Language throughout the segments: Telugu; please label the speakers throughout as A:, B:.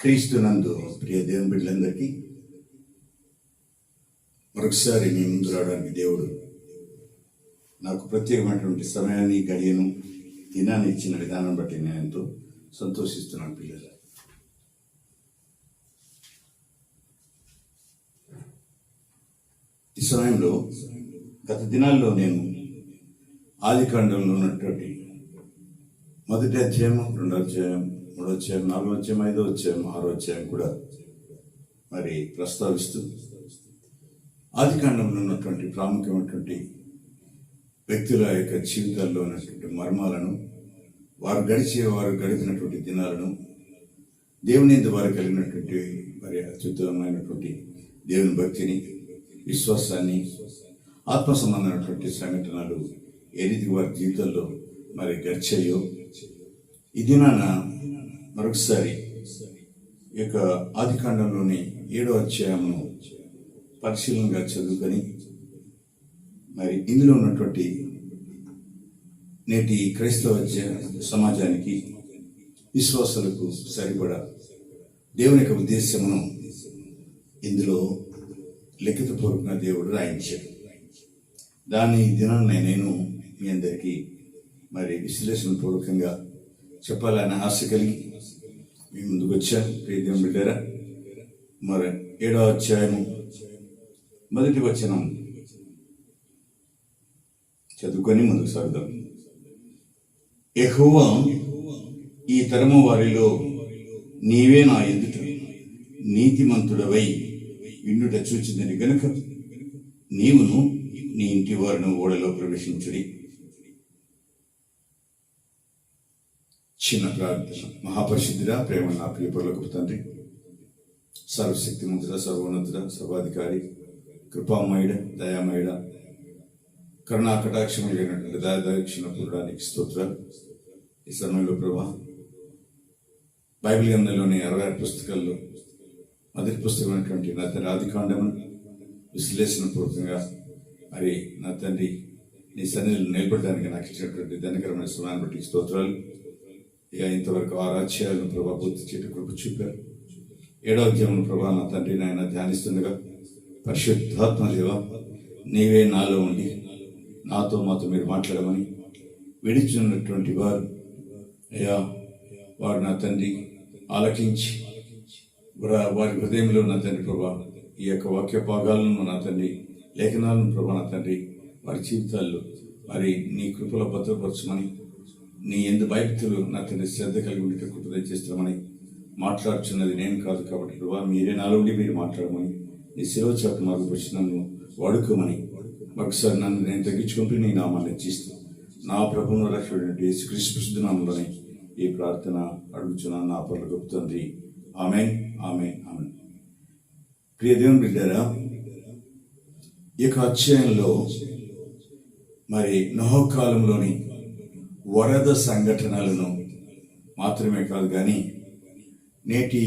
A: క్రీస్తునందు ప్రియ దేవుని బిడ్డలందరికీ మరొకసారి మీ ముందు రావడానికి దేవుడు నాకు ప్రత్యేకమైనటువంటి సమయాన్ని, గడియను, దినాన్ని ఇచ్చిన విధానం బట్టి నేను ఎంతో సంతోషిస్తున్నాను. పిల్లలు, ఈ సమయంలో గత దినాల్లో నేను ఆదికాండంలో ఉన్నటువంటి మొదటి అధ్యాయం, రెండో అధ్యాయం, మూడో అధ్యాయం, నాలుగో అధ్యాయం, ఐదో అధ్యాయం, ఆరో అధ్యాయం కూడా మరి ప్రస్తావిస్తూ ఆదికాండంలో ఉన్నటువంటి ప్రాముఖ్యమైనటువంటి వ్యక్తుల యొక్క జీవితాల్లో ఉన్నటువంటి మర్మాలను, వారు గడిపినటువంటి దినాలను, దేవుని యందు వారు కలిగినటువంటి మరి అత్యుత్తమైనటువంటి దేవుని భక్తిని, విశ్వాసాన్ని, ఆత్మ సంబంధమైనటువంటి సంఘటనలు ఏ రీతి వారి జీవితంలో మరి గడిచాయో ఈ దినాన మరొకసారి ఈ యొక్క ఆదికాండంలోని 7వ అధ్యాయమును పరిశీలనగా చదువుకొని మరి ఇందులో ఉన్నటువంటి నేటి క్రైస్తవ సమాజానికి, విశ్వాసాలకు సరిపడా దేవుని యొక్క ఉద్దేశమును ఇందులో లిఖితపూర్వకంగా దేవుడు రాయించాడు. దాన్ని దినాన్ని నేను మీ అందరికీ మరి విశ్లేషణపూర్వకంగా చెప్పాలని ఆశ కలిగి మీ ముందుకు వచ్చాను. ప్రియ దేవుని బిడ్డారా, మరి 7వ అధ్యాయము మొదటి వచనం చదువుకొని ముందుకు సాగుదాం. యెహోవా, ఈ తరము వారిలో నీవే నా ఎదుట నీతిమంతుడవై విండుట చూచిందని గనుక నీవును నీ ఇంటి వారిని ఓడలో ప్రవేశించుడి. చిన్న ప్రార్థన. మహాపరిశుద్ధుడా, ప్రేమ నా ప్రియ పరలోకపు తండ్రి, సర్వశక్తిమంతుడ, సర్వోన్నతుడ, సర్వాధికారి, కృపామయుడ, దయామయుడ, కరుణా కటాక్షములు లేనటువంటి దయాదక్షిణ పూర్వడానికి స్తోత్రాలు. ఈ సమయంలో ప్రభా, బైబిల్ గ్రంథంలోని 66 పుస్తకాల్లో మొదటి పుస్తకమైనటువంటి నా తండ్రి ఆదికాండమును విశ్లేషణ పూర్వకంగా మరి నా తండ్రి నీ సన్నిధిలో నిలబడడానికి నాకు ఇచ్చినటువంటి ధన్యకరమైన సమయాన్ని బట్టి స్తోత్రాలు. ఇక ఇంతవరకు 6 అధ్యాయాలను ప్రభా పూర్తి చేయడం కృప చూపారు. 7వ అధ్యాయం ప్రభా నా తండ్రి నాయన ధ్యానిస్తుండగా పరిశుద్ధాత్మ దేవ, నీవే నాలో ఉండి నాతో మాతో మీరు మాట్లాడమని విడిచున్నటువంటి వారు అయ్యా, వారు నా తండ్రి ఆలకించి వారి హృదయంలో నా తండ్రి ప్రభా ఈ యొక్క వాక్య భాగాలను నా తండ్రి, లేఖనాలను ప్రభా నా తండ్రి వారి జీవితాల్లో మరి నీ కృపలో భద్రపరచమని, నీ ఎందు భయభక్తులు నా తండ్రి శ్రద్ధ కలిగి ఉండే కృప దయచేస్తామని మాట్లాడుచున్నది నేను కాదు కాబట్టి ప్రభా మీరే నాలో ఉండి మీరు మాట్లాడమని, నీ శిలువ చాటు మార్గం వచ్చి నన్ను వాడుకోమని ఒకసారి నన్ను నేను తగ్గించుకుంటూ నీ నామాన్ని హెచ్చిస్తూ నా ప్రభువును రక్షకుడైన యేసుక్రీస్తు నామములోనే ఈ ప్రార్థన అడుగుచున్నాను నా పరలోకపు తండ్రి. ఆమేన్, ఆమేన్, ఆమేన్. ప్రియ దేవుని బిడ్డారా, ఈ యొక్క అధ్యాయంలో మరి నోహు కాలంలోని వరద సంఘటనలను మాత్రమే కాదు కానీ నేటి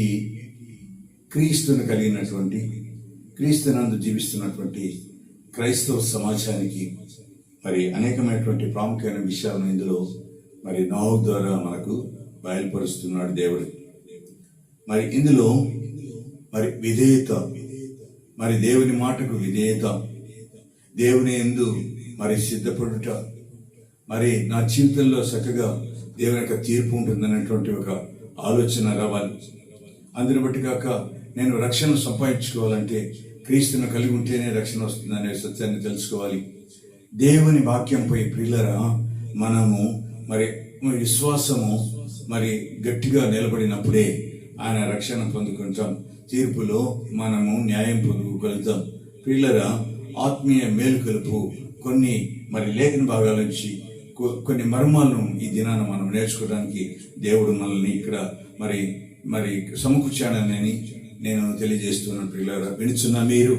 A: క్రీస్తును కలిగినటువంటి, క్రీస్తునందు జీవిస్తున్నటువంటి క్రైస్తవ సమాజానికి మరి అనేకమైనటువంటి ప్రాముఖ్యమైన విషయాలను ఇందులో మరి నోహు ద్వారా మనకు బయలుపరుస్తున్నాడు దేవుడు. మరి ఇందులో మరి విధేయత, మరి దేవుని మాటకు విధేయత, దేవుని యందు మరి సిద్ధపడుట, మరి నా జీవితంలో చక్కగా దేవుని యొక్క తీర్పు ఉంటుందనేటువంటి ఒక ఆలోచన రావాలి. అందుని బట్టి కాక నేను రక్షణ సంపాదించుకోవాలంటే క్రీస్తును కలిగి ఉంటేనే రక్షణ వస్తుందనే సత్యాన్ని తెలుసుకోవాలి. దేవుని వాక్యంపై ప్రియులరా మనము మరి విశ్వాసము మరి గట్టిగా నిలబడినప్పుడే ఆయన రక్షణ పొందుకుంటాం. తీర్పులో మనము న్యాయం పొందుకోగలుగుతాం. ప్రియులరా, ఆత్మీయ మేలుకొలుపు కొన్ని మరి లేఖన భాగాల నుంచి కొన్ని మర్మాలను ఈ దినాన మనం నేర్చుకోవడానికి దేవుడు మనల్ని ఇక్కడ మరి మరి సమకూర్చాడని నేను తెలియజేస్తున్నాను. ప్రియులారా, వినుచున్న మీరు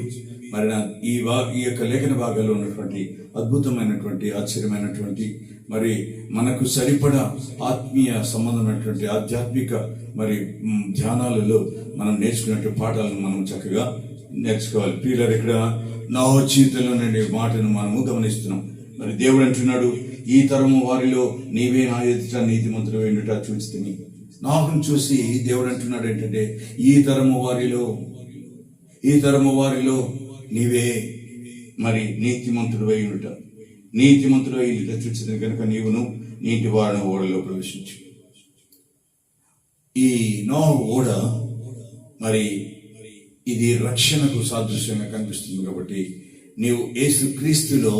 A: మరి ఈ యొక్క లేఖన భాగాల్లో ఉన్నటువంటి అద్భుతమైనటువంటి, ఆశ్చర్యమైనటువంటి మరి మనకు సరిపడా ఆత్మీయ సంబంధమైనటువంటి ఆధ్యాత్మిక మరి ధ్యానాలలో మనం నేర్చుకున్నటువంటి పాఠాలను మనం చక్కగా నేర్చుకోవాలి. ప్రియులారా, ఇక్కడ నోహు జీవితంలో మాటను మనము గమనిస్తున్నాం. మరి దేవుడు అంటున్నాడు, ఈ తరము వారిలో నీవే నా ఎదుట నీతిమంతుడు ఎండుట చూచితిని. నోహును చూసి దేవుడు అంటున్నాడు ఏంటంటే, ఈ తరము వారిలో నీవే మరి నీతిమంతుడు అయినట, నీతిమంతుడు అయినట చూసిన కనుక నీవును నీటి వారిని ఓడలో ప్రవేశించు. ఈ నోహు ఓడ మరి ఇది రక్షణకు సాదృశ్యంగా కనిపిస్తుంది. కాబట్టి నీవు యేసు క్రీస్తులో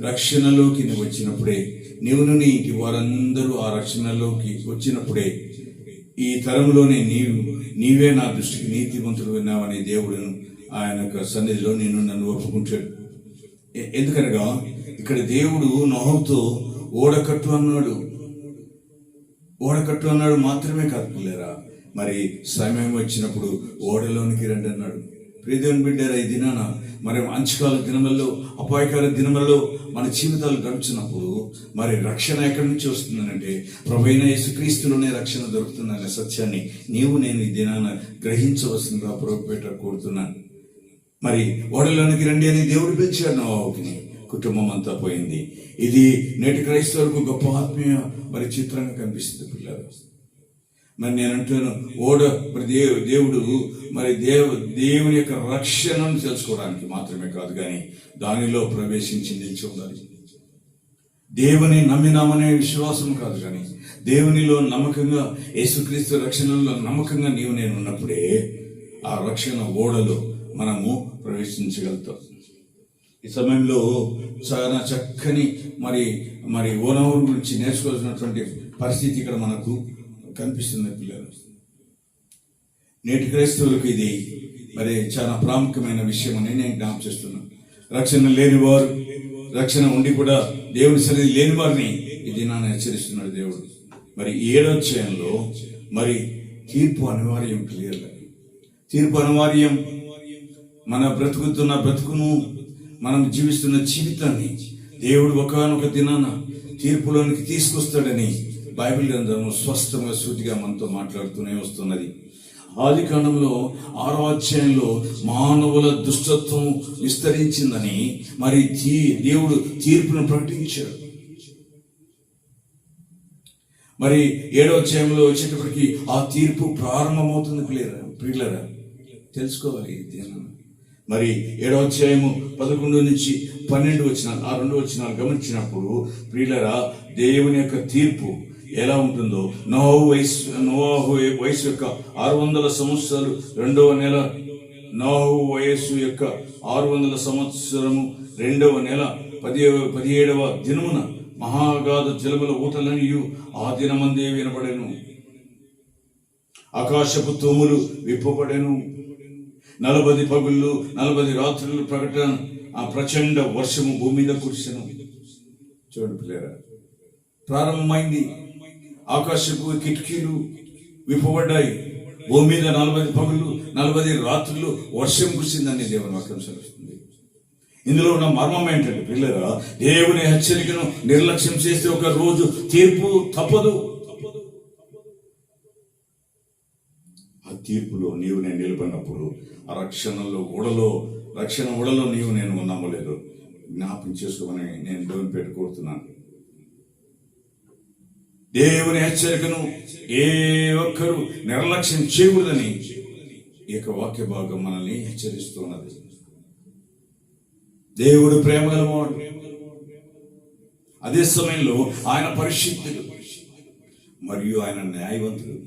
A: రక్షణలోకి నువ్వు వచ్చినప్పుడే, నీవును నీ ఇంటి వారందరూ ఆ రక్షణలోకి వచ్చినప్పుడే ఈ తరంలోనే నీవే నా దృష్టికి నీతిమంతుడు విన్నావని దేవుడును ఆయన యొక్క సన్నిధిలో నన్ను ఒప్పుకుంటాడు. ఎందుకనగా ఇక్కడ దేవుడు నోహుతో ఓడకట్టు అన్నాడు మాత్రమే కాదు పిల్లరా, మరి సమయం వచ్చినప్పుడు ఓడలోనికి రండి అన్నాడు. ప్రియదేవుని బిడ్డారా, ఈ దినాన మరి అంచుకాల దినములలో, అపాయకాల దినములలో మన జీవితాలు గడుచున్నప్పుడు మరి రక్షణ ఎక్కడి నుంచి వస్తుందనంటే ప్రభువైన యేసుక్రీస్తులోనే రక్షణ దొరుకుతుందనే సత్యాన్ని నేను ఈ దినాన గ్రహించవలసిందిగా ప్రభుపేట కోరుతున్నాను. మరి ఓడలోనికి రండి అని దేవుడు పిలిచాడు నోవాహుని. కుటుంబం అంతా పోయింది. ఇది నేటి క్రైస్తవులకు గొప్ప ఆత్మీయ మరి చిత్రంగా కనిపిస్తుంది పిల్లలు. మరి నేను అంటున్నాను, మరి దేవుడు మరి దేవుని యొక్క రక్షణను తెలుసుకోవడానికి మాత్రమే కాదు, కానీ దానిలో ప్రవేశించి నిలిచి ఉండాలి. దేవుని నమ్మినామనే విశ్వాసం కాదు, కానీ దేవునిలో నమ్మకంగా, యేసుక్రీస్తు రక్షణలో నమ్మకంగా నేను ఉన్నప్పుడే ఆ రక్షణ ఓడలో మనము ప్రవేశించగలుగుతాం. ఈ సమయంలో చాలా చక్కని మరి ఓనవర్ గురించి నేర్చుకోవాల్సినటువంటి పరిస్థితి ఇక్కడ మనకు కనిపిస్తుంది పిల్లలు. నేటి క్రైస్తవులకు ఇది మరి చాలా ప్రాముఖ్యమైన విషయం అని నేను జ్ఞాపకం చేస్తున్నాను. రక్షణ లేనివారు, రక్షణ ఉండి కూడా దేవుని సన్నిధి లేని వారిని ఇది నాన్న హెచ్చరిస్తున్నాడు దేవుడు. మరి 7వ అధ్యాయంలో మరి తీర్పు అనివార్యం క్లియర్. తీర్పు అనివార్యం. మన బ్రతుకును, మనం జీవిస్తున్న జీవితాన్ని దేవుడు ఒకానొక దినాన తీర్పులోనికి తీసుకొస్తాడని బైబిల్ గ్రంథం స్పష్టంగా సూటిగా మనతో మాట్లాడుతూనే వస్తున్నది. ఆదికాండంలో 6వ అధ్యాయంలో మానవుల దుష్టత్వం విస్తరించిందని మరి దేవుడు తీర్పును ప్రకటించాడు. మరి 7వ అధ్యాయంలో వచ్చేటప్పటికి ఆ తీర్పు ప్రారంభమవుతుంది ప్రియులరా, తెలుసుకోవాలి. మరి 7వ అధ్యాయము 11 నుంచి 12 వచనాలు, ఆ 2 వచనాలు గమనించినప్పుడు ప్రియులరా, దేవుని యొక్క తీర్పు ఎలా ఉంటుందో, నోవాహు వయసు యొక్క 600 సంవత్సరాలు 2వ నెల, నోవాహు వయస్సు యొక్క 600 సంవత్సరము 2వ నెల 17వ దినమున మహాగాధ జలముల ఊటలనియు ఆ దినమందే వినబడెను. ఆకాశపు తూములు విప్పబడెను. 40 పగుళ్ళు 40 రాత్రులు ప్రకటన ఆ ప్రచండ వర్షము భూమి మీద కురిసెను. చూడండి పిల్లరా, ప్రారంభమైంది. ఆకాశపు కిటికీలు విప్పబడ్డాయి. భూమి మీద 40 పగుళ్ళు 40 రాత్రులు వర్షం కురిసిందని దేవుని వాక్యం సెలవుస్తుంది. ఇందులో ఉన్న మర్మం ఏంటంటే పిల్లరా, దేవుని హెచ్చరికను నిర్లక్ష్యం చేస్తే ఒక రోజు తీర్పు తప్పదు. ఆ తీర్పులో నేను నిలబడినప్పుడు ఆ రక్షణ ఓడలో నేను నమ్మలేదు. జ్ఞాపకం చేసుకోమని నేను దేవుని కోరుతున్నాను. దేవుని హెచ్చరికను ఏ ఒక్కరూ నిర్లక్ష్యం చేయకూడదని ఈ యొక్క వాక్య భాగం మనల్ని హెచ్చరిస్తున్నది. దేవుడు ప్రేమ గలవాడు, అదే సమయంలో ఆయన పరిశుద్ధుడు మరియు ఆయన న్యాయవంతుడు.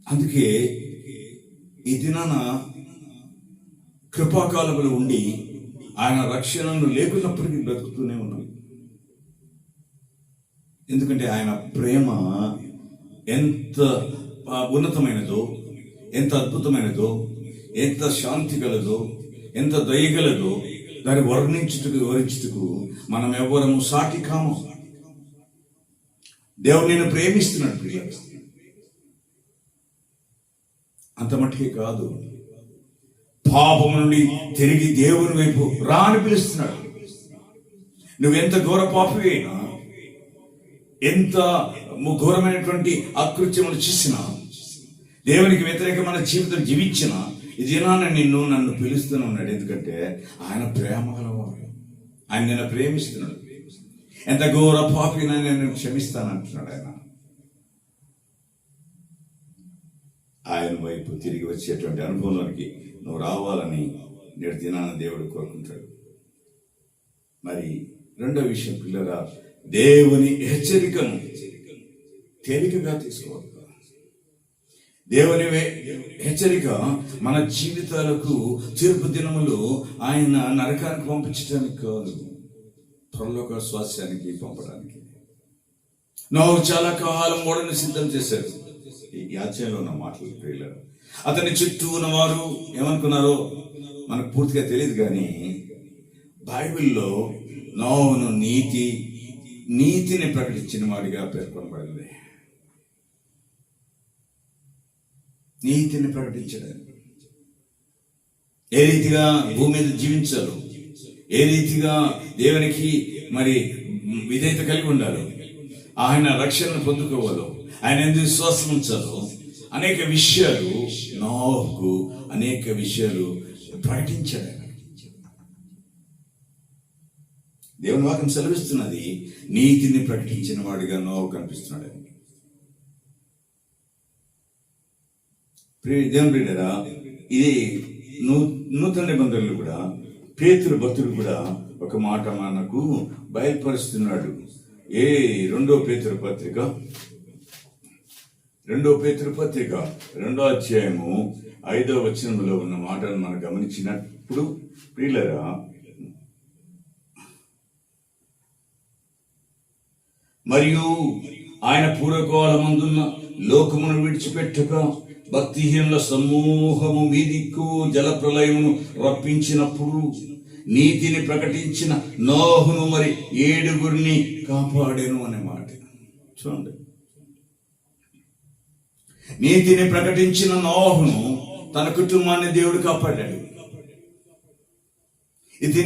A: అందుకే ఈ దినాన కృపాకాలములు ఉండి ఆయన రక్షణను లేకున్నప్పటికీ బ్రతుకుతూనే ఉన్నాం. ఎందుకంటే ఆయన ప్రేమ ఎంత ఉన్నతమైనదో, ఎంత అద్భుతమైనదో, ఎంత శాంతి గలదో, ఎంత దయగలదో దాన్ని వివరించుటకు మనం ఎవ్వరము సాటి కాము. దేవుడు నిన్ను ప్రేమిస్తున్నాడు ప్రియులు. అంత మట్టుకే కాదు, పాపము నుండి తిరిగి దేవుని వైపు రా అని పిలుస్తున్నాడు. నువ్వెంత ఘోర పాపి అయినా, ఎంత ఘోరమైనటువంటి అకృత్యములు చేసినా, దేవునికి వ్యతిరేకమైన జీవితం జీవించినా, ఇది నన్ను పిలుస్తూనే ఉన్నాడు. ఎందుకంటే ఆయన ప్రేమ గలవాడు. ఆయన నిన్ను ప్రేమిస్తున్నాడు. ఎంత ఘోర పాపినా నేను క్షమిస్తానంటున్నాడు ఆయన. ఆయన వైపు తిరిగి వచ్చేటువంటి అనుభవంలోనికి నువ్వు రావాలని నేడు దినాన దేవుడు కోరుకుంటాడు. మరి రెండో విషయం, పిల్లరా, దేవుని హెచ్చరికను తేలికగా తీసుకోవాలి. దేవుని హెచ్చరిక మన జీవితాలకు తీర్పు దినములు ఆయన నరకానికి పంపించడానికి కాదు, పరలోక స్వాస్యానికి పంపడానికి. నోహు చాలా కాలం ఓడను సిద్ధం చేశాడు. ఈ యాచనలో ఉన్న మాటలు ప్రియులారా, అతని చుట్టూ ఉన్నవారు ఏమనుకున్నారో మనకు పూర్తిగా తెలియదు, కానీ బైబిల్లో నోహును నీతిని ప్రకటించిన వాడిగా పేర్కొనబడింది. నీతిని ప్రకటించడానికి ఏ రీతిగా భూమి మీద జీవించాలో, ఏ రీతిగా దేవునికి మరి విధేయత కలిగి ఉండాలో, ఆయన రక్షణను పొందుకోవాలో, ఆయన ఎందుకు విశ్వాసం ఉంచాలో, అనేక విషయాలు నోహుకు అనేక విషయాలు ప్రకటించాడు. దేవుని వాక్యం సెలవిస్తున్నది, నీతిని ప్రకటించిన వాడిగా నోహు కనిపిస్తున్నాడు. దేవుని బిడ్డరా, ఇది నూతన నిబంధనలు కూడా పేతురు భక్తుడు కూడా ఒక మాట మనకు బయలుపరుస్తున్నాడు. రెండో పేతురు పత్రిక 2వ అధ్యాయము 5వ వచనంలో ఉన్న మాటను మనం గమనించినప్పుడు, ప్రియులరా, మరియు ఆయన పూర్వకాలమందున్న లోకమును విడిచిపెట్టక భక్తిహీనుల సమూహము మీదికు జలప్రలయమును రప్పించినప్పుడు నీతిని ప్రకటించిన నోహును మరి 7 కాపాడేను అనే మాట చూడండి. నీతిని ప్రకటించిన నోహును తన కుటుంబాన్ని దేవుడు కాపాడాడు. ఇది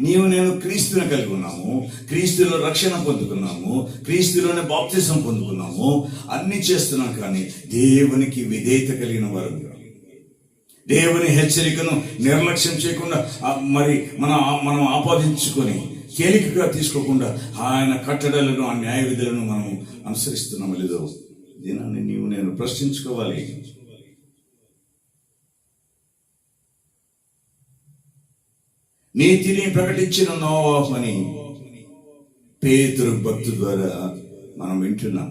A: నీవు నేను క్రీస్తుని కలిగి ఉన్నాము, క్రీస్తులో రక్షణ పొందుకున్నాము, క్రీస్తులోనే బాప్తిసం పొందుకున్నాము, అన్ని చేస్తున్నాం. కానీ దేవునికి విధేయత కలిగిన వారు, దేవుని హెచ్చరికను నిర్లక్ష్యం చేయకుండా మరి మనం ఆపాదించుకొని తేలికగా తీసుకోకుండా ఆయన కట్టడలను, ఆ న్యాయ విధులను మనం అనుసరిస్తున్నాము లేదో దీనాన్ని నీవు నేను ప్రశ్నించుకోవాలి. నీతిని ప్రకటించిన నోహు అని పేతురు భక్తు ద్వారా మనం వింటున్నాం.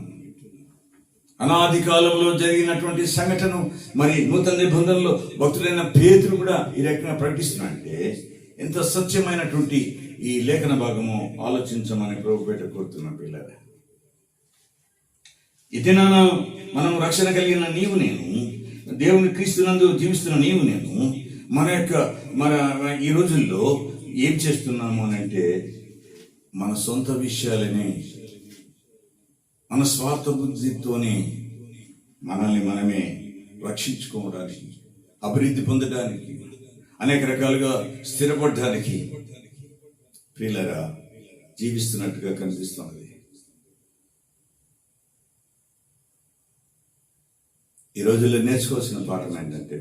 A: అనాది కాలంలో జరిగినటువంటి సంఘటన మరి నూతన నిబంధనలో భక్తుడైన పేతురు కూడా ఈ రకంగా ప్రకటిస్తున్నాడంటే ఎంత సత్యమైనటువంటి ఈ లేఖన భాగము ఆలోచించమని ప్రభుపేట కోరుతున్నాం. పిల్లలు, ఇదేనా మనం రక్షణ కలిగిన నీవు నేను, దేవుని క్రీస్తునందు జీవిస్తున్న నీవు నేను, మన ఈ రోజుల్లో ఏం చేస్తున్నాము అని అంటే మన సొంత విషయాలని, మన స్వార్థ బుద్ధితోనే మనల్ని మనమే రక్షించుకోవడానికి, అభివృద్ధి పొందడానికి, అనేక రకాలుగా స్థిరపడడానికి ప్రియులారా జీవిస్తున్నట్టుగా కనిపిస్తున్నది. ఈ రోజుల్లో నేర్చుకోవాల్సిన పాఠం ఏంటంటే,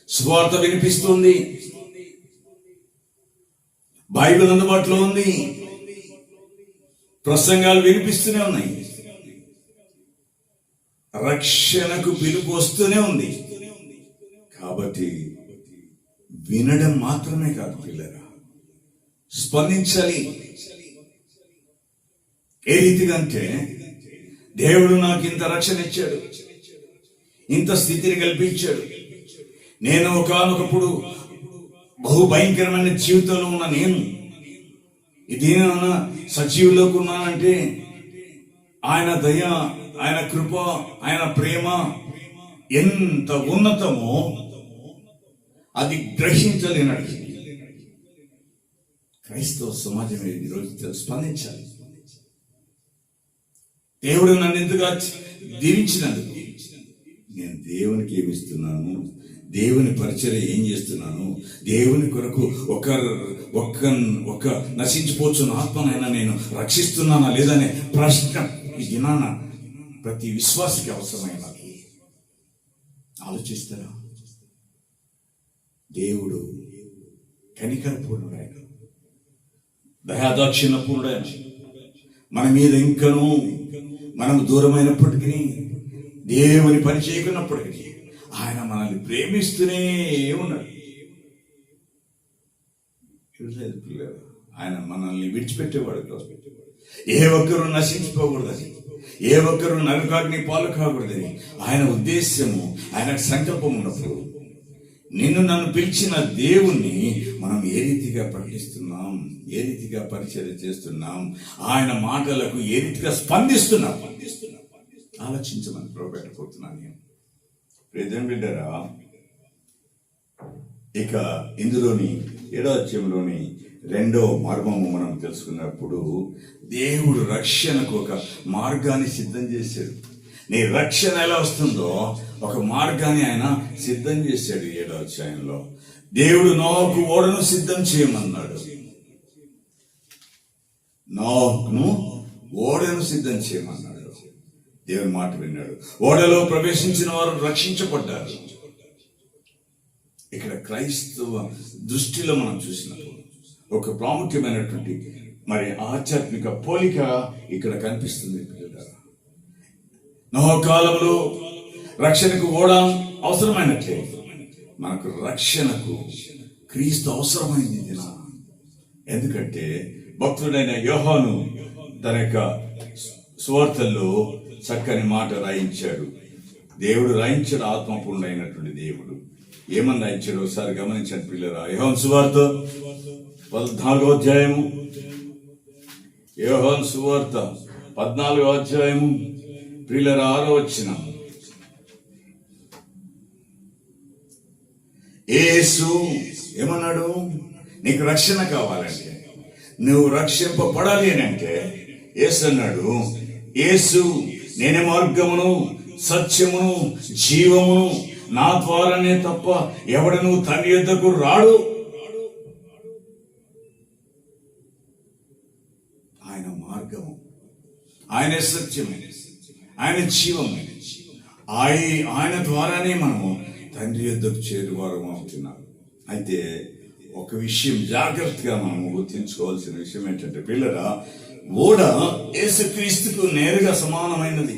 A: సువార్త వినిపిస్తుంది, బైబిల్ అందుబాటులో ఉంది, ప్రసంగాలు వినిపిస్తూనే ఉన్నాయి, రక్షణకు పిలుపు వస్తూనే ఉంది. కాబట్టి వినడం మాత్రమే కాదు పిల్లరా, స్పందించాలి. ఏ రీతిగా అంటే, దేవుడు నాకు ఇంత రక్షణ ఇచ్చాడు, ఇంత స్థితిని కల్పించాడు, నేను ఒకానొకప్పుడు బహు భయంకరమైన జీవితంలో ఉన్న నేను ఇదేనా సజీవులోకి ఉన్నానంటే ఆయన దయ, ఆయన కృప, ఆయన ప్రేమ ఎంత ఉన్నతమో అది గ్రహించలేనది. క్రైస్తవ సమాజం ఈరోజు స్పందించాలి. దేవుడు నన్ను ఎందుకు దీవించినందుకు నేను దేవునికి ఏమిస్తున్నాను, దేవుని పరిచర్య ఏం చేస్తున్నాను, దేవుని కొరకు ఒక నశించిపోతున్న ఆత్మనైనా నేను రక్షిస్తున్నానా లేదనే ప్రశ్న ఈ దినాన ప్రతి విశ్వాసికి అవసరమైన ఆలోచిస్తారా? దేవుడు కనికరపూర్ణుడైన, దయాదాక్షిణ్య పూర్ణుడైన, మన మీద ఇంకనూ మనం దూరమైనప్పటికీ, దేవుని పని చేయకున్నప్పటికీ, ఆయన మనల్ని ప్రేమిస్తూనే ఉన్నాడు. ఆయన మనల్ని విడిచిపెట్టేవాడు కాదు. ఏ ఒక్కరూ నశించిపోకూడదని, ఏ ఒక్కరూ నరకాగ్ని పాలు కాకూడదని ఆయన ఉద్దేశ్యము, ఆయన సంకల్పం ఉన్నప్పుడు నిన్ను నన్ను పిలిచిన దేవుణ్ణి మనం ఏ రీతిగా ప్రకటిస్తున్నాం, ఏ రీతిగా పరిచర్య చేస్తున్నాం, ఆయన మాటలకు ఏ రీతిగా స్పందిస్తున్నాం ఆలోచించమని ప్రవేశపెట్టబోతున్నాను నేను. ప్రియమైన బిడ్డరా, ఇక ఇందులోని 7వ అధ్యాయంలోని 2వ మర్మము మనం తెలుసుకున్నప్పుడు దేవుడు రక్షణకు ఒక మార్గాన్ని సిద్ధం చేశాడు. నీ రక్షణ ఎలా వస్తుందో ఒక మార్గాన్ని ఆయన సిద్ధం చేశాడు. 7వ అధ్యాయంలో దేవుడు నోహుకు ఓడను సిద్ధం చేయమన్నాడు. నోహును ఓడను సిద్ధం చేయమన్నాడు. దేవుని మాట విన్నాడు. ఓడలో ప్రవేశించిన వారు రక్షించబడ్డారు. ఇక్కడ క్రైస్తవ దృష్టిలో మనం చూసినప్పుడు ఒక ప్రాముఖ్యమైనటువంటి మరి ఆధ్యాత్మిక పోలిక ఇక్కడ కనిపిస్తుంది. నోహు కాలంలో రక్షణకు ఓడ అవసరమైనట్లే మనకు రక్షణకు క్రీస్తు అవసరమైంది దినా. ఎందుకంటే భక్తుడైన యోహాను తన యొక్క సువార్తల్లో చక్కని మాట రాయించాడు. దేవుడు రాయించాడు, ఆత్మపూర్ణుడైనటువంటి దేవుడు. ఏమని రాయించాడు ఒకసారి గమనించండి పిల్లరా. యోహాను సువార్త 14వ అధ్యాయము, యోహాను సువార్త 14వ అధ్యాయము ప్రియులరా 6వ వచనం. యేసు ఏమన్నాడు? నీకు రక్షణ కావాలంటే, నువ్వు రక్షింపబడాలి అని అంటే యేసు అన్నాడు, యేసు నేనే మార్గమును సత్యమును జీవమును, నా ద్వారానే తప్ప ఎవడను తండ్రి యొద్దకు రాడు. ఆయన మార్గము, ఆయన సత్యము, ఆయన జీవము, ఆయన ద్వారానే మనము తండ్రి యొద్దకు చేరువారు అవుతున్నాం. అయితే ఒక విషయం జాగ్రత్తగా మనము గుర్తించుకోవాల్సిన విషయం ఏంటంటే పిల్లరా, ఓడ యేసుక్రీస్తుకు నేరుగా సమానమైనది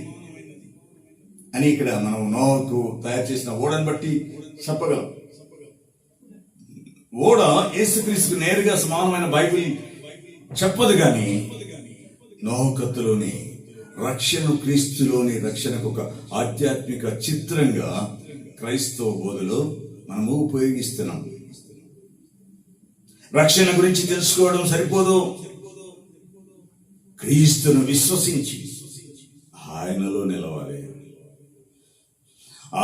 A: అని ఇక్కడ మనం నోహుకు తయారు చేసిన ఓడను బట్టి చెప్పగలం. ఓడ యేసుక్రీస్తుకు నేరుగా సమానమైన బైబిల్ చెప్పదు, కానీ నోహుకత్తులోని రక్షణ, క్రీస్తులోని రక్షణకు ఒక ఆధ్యాత్మిక చిత్రంగా క్రైస్తవ బోధలో మనము ఉపయోగిస్తున్నాం. రక్షణ గురించి తెలుసుకోవడం సరిపోదు, క్రీస్తును విశ్వసించి ఆయనలో నిలవాలి,